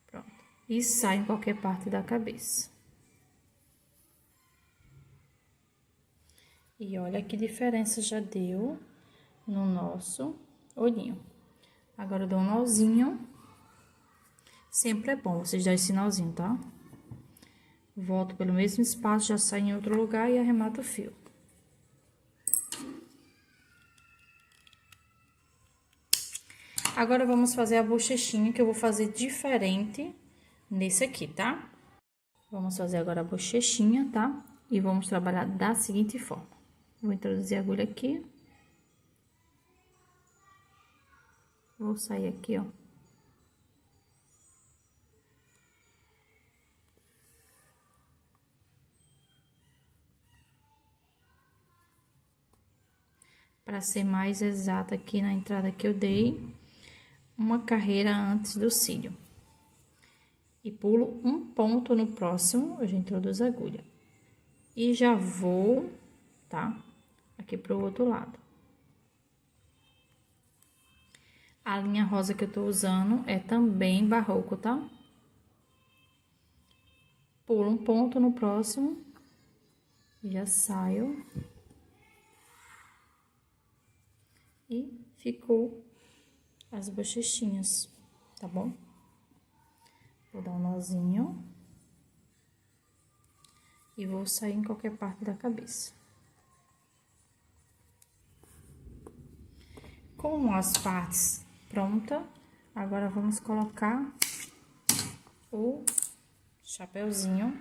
Pronto. E saio em qualquer parte da cabeça. E olha que diferença já deu no nosso olhinho. Agora, eu dou um nozinho. Sempre é bom vocês darem esse nozinho, tá? Volto pelo mesmo espaço, já saio em outro lugar e arremato o fio. Agora, vamos fazer a bochechinha, que eu vou fazer diferente nesse aqui, tá? Vamos fazer agora a bochechinha, tá? E vamos trabalhar da seguinte forma. Vou introduzir a agulha aqui. Vou sair aqui, ó. Para ser mais exata aqui na entrada que eu dei, uma carreira antes do cílio. E pulo um ponto no próximo, eu já introduzo a agulha. E já vou, tá? Aqui pro outro lado. A linha rosa que eu tô usando é também barroco, tá? Pulo um ponto no próximo Já saio. E ficou as bochechinhas, tá bom? Vou dar um nozinho. E vou sair em qualquer parte da cabeça. Com as partes prontas, agora vamos colocar o chapeuzinho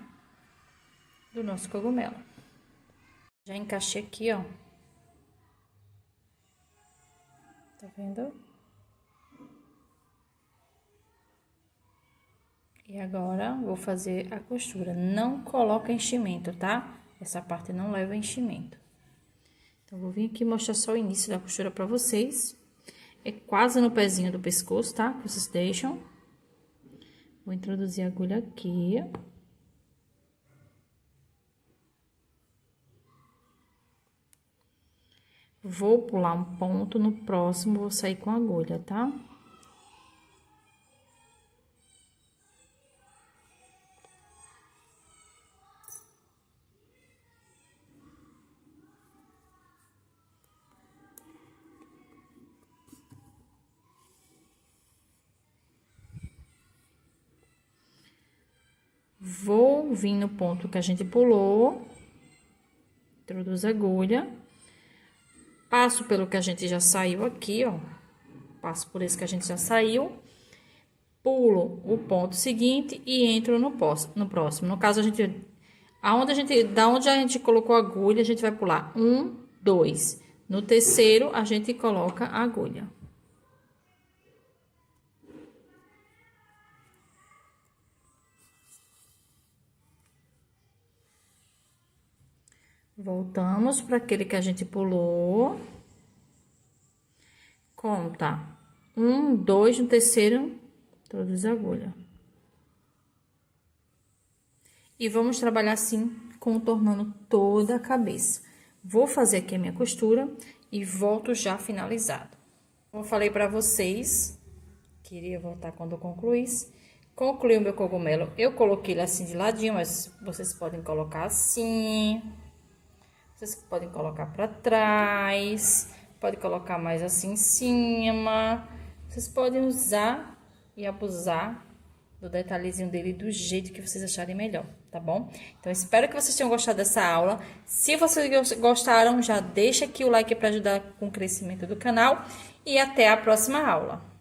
do nosso cogumelo. Já encaixei aqui, ó. Tá vendo? E agora, vou fazer a costura. Não coloca enchimento, tá? Essa parte não leva enchimento. Então, vou vir aqui mostrar só o início da costura pra vocês. É quase no pezinho do pescoço, tá? Que vocês deixam. Vou introduzir a agulha aqui. Vou pular um ponto, no próximo vou sair com a agulha, tá? Vou vir no ponto que a gente pulou, introduzo a agulha, passo pelo que a gente já saiu aqui, ó, passo por esse que a gente já saiu, pulo o ponto seguinte e entro no próximo. No caso, da onde a gente colocou a agulha, a gente vai pular 1, 2. No terceiro, a gente coloca a agulha. Voltamos para aquele que a gente pulou. Conta 1, 2, no terceiro, introduz a agulha. E vamos trabalhar assim, contornando toda a cabeça. Vou fazer aqui a minha costura e volto já finalizado. Como eu falei para vocês, queria voltar quando eu concluísse. Concluí o meu cogumelo, eu coloquei ele assim de ladinho, mas vocês podem colocar assim. Vocês podem colocar para trás, pode colocar mais assim em cima. Vocês podem usar e abusar do detalhezinho dele do jeito que vocês acharem melhor, tá bom? Então, espero que vocês tenham gostado dessa aula. Se vocês gostaram, já deixa aqui o like para ajudar com o crescimento do canal. E até a próxima aula.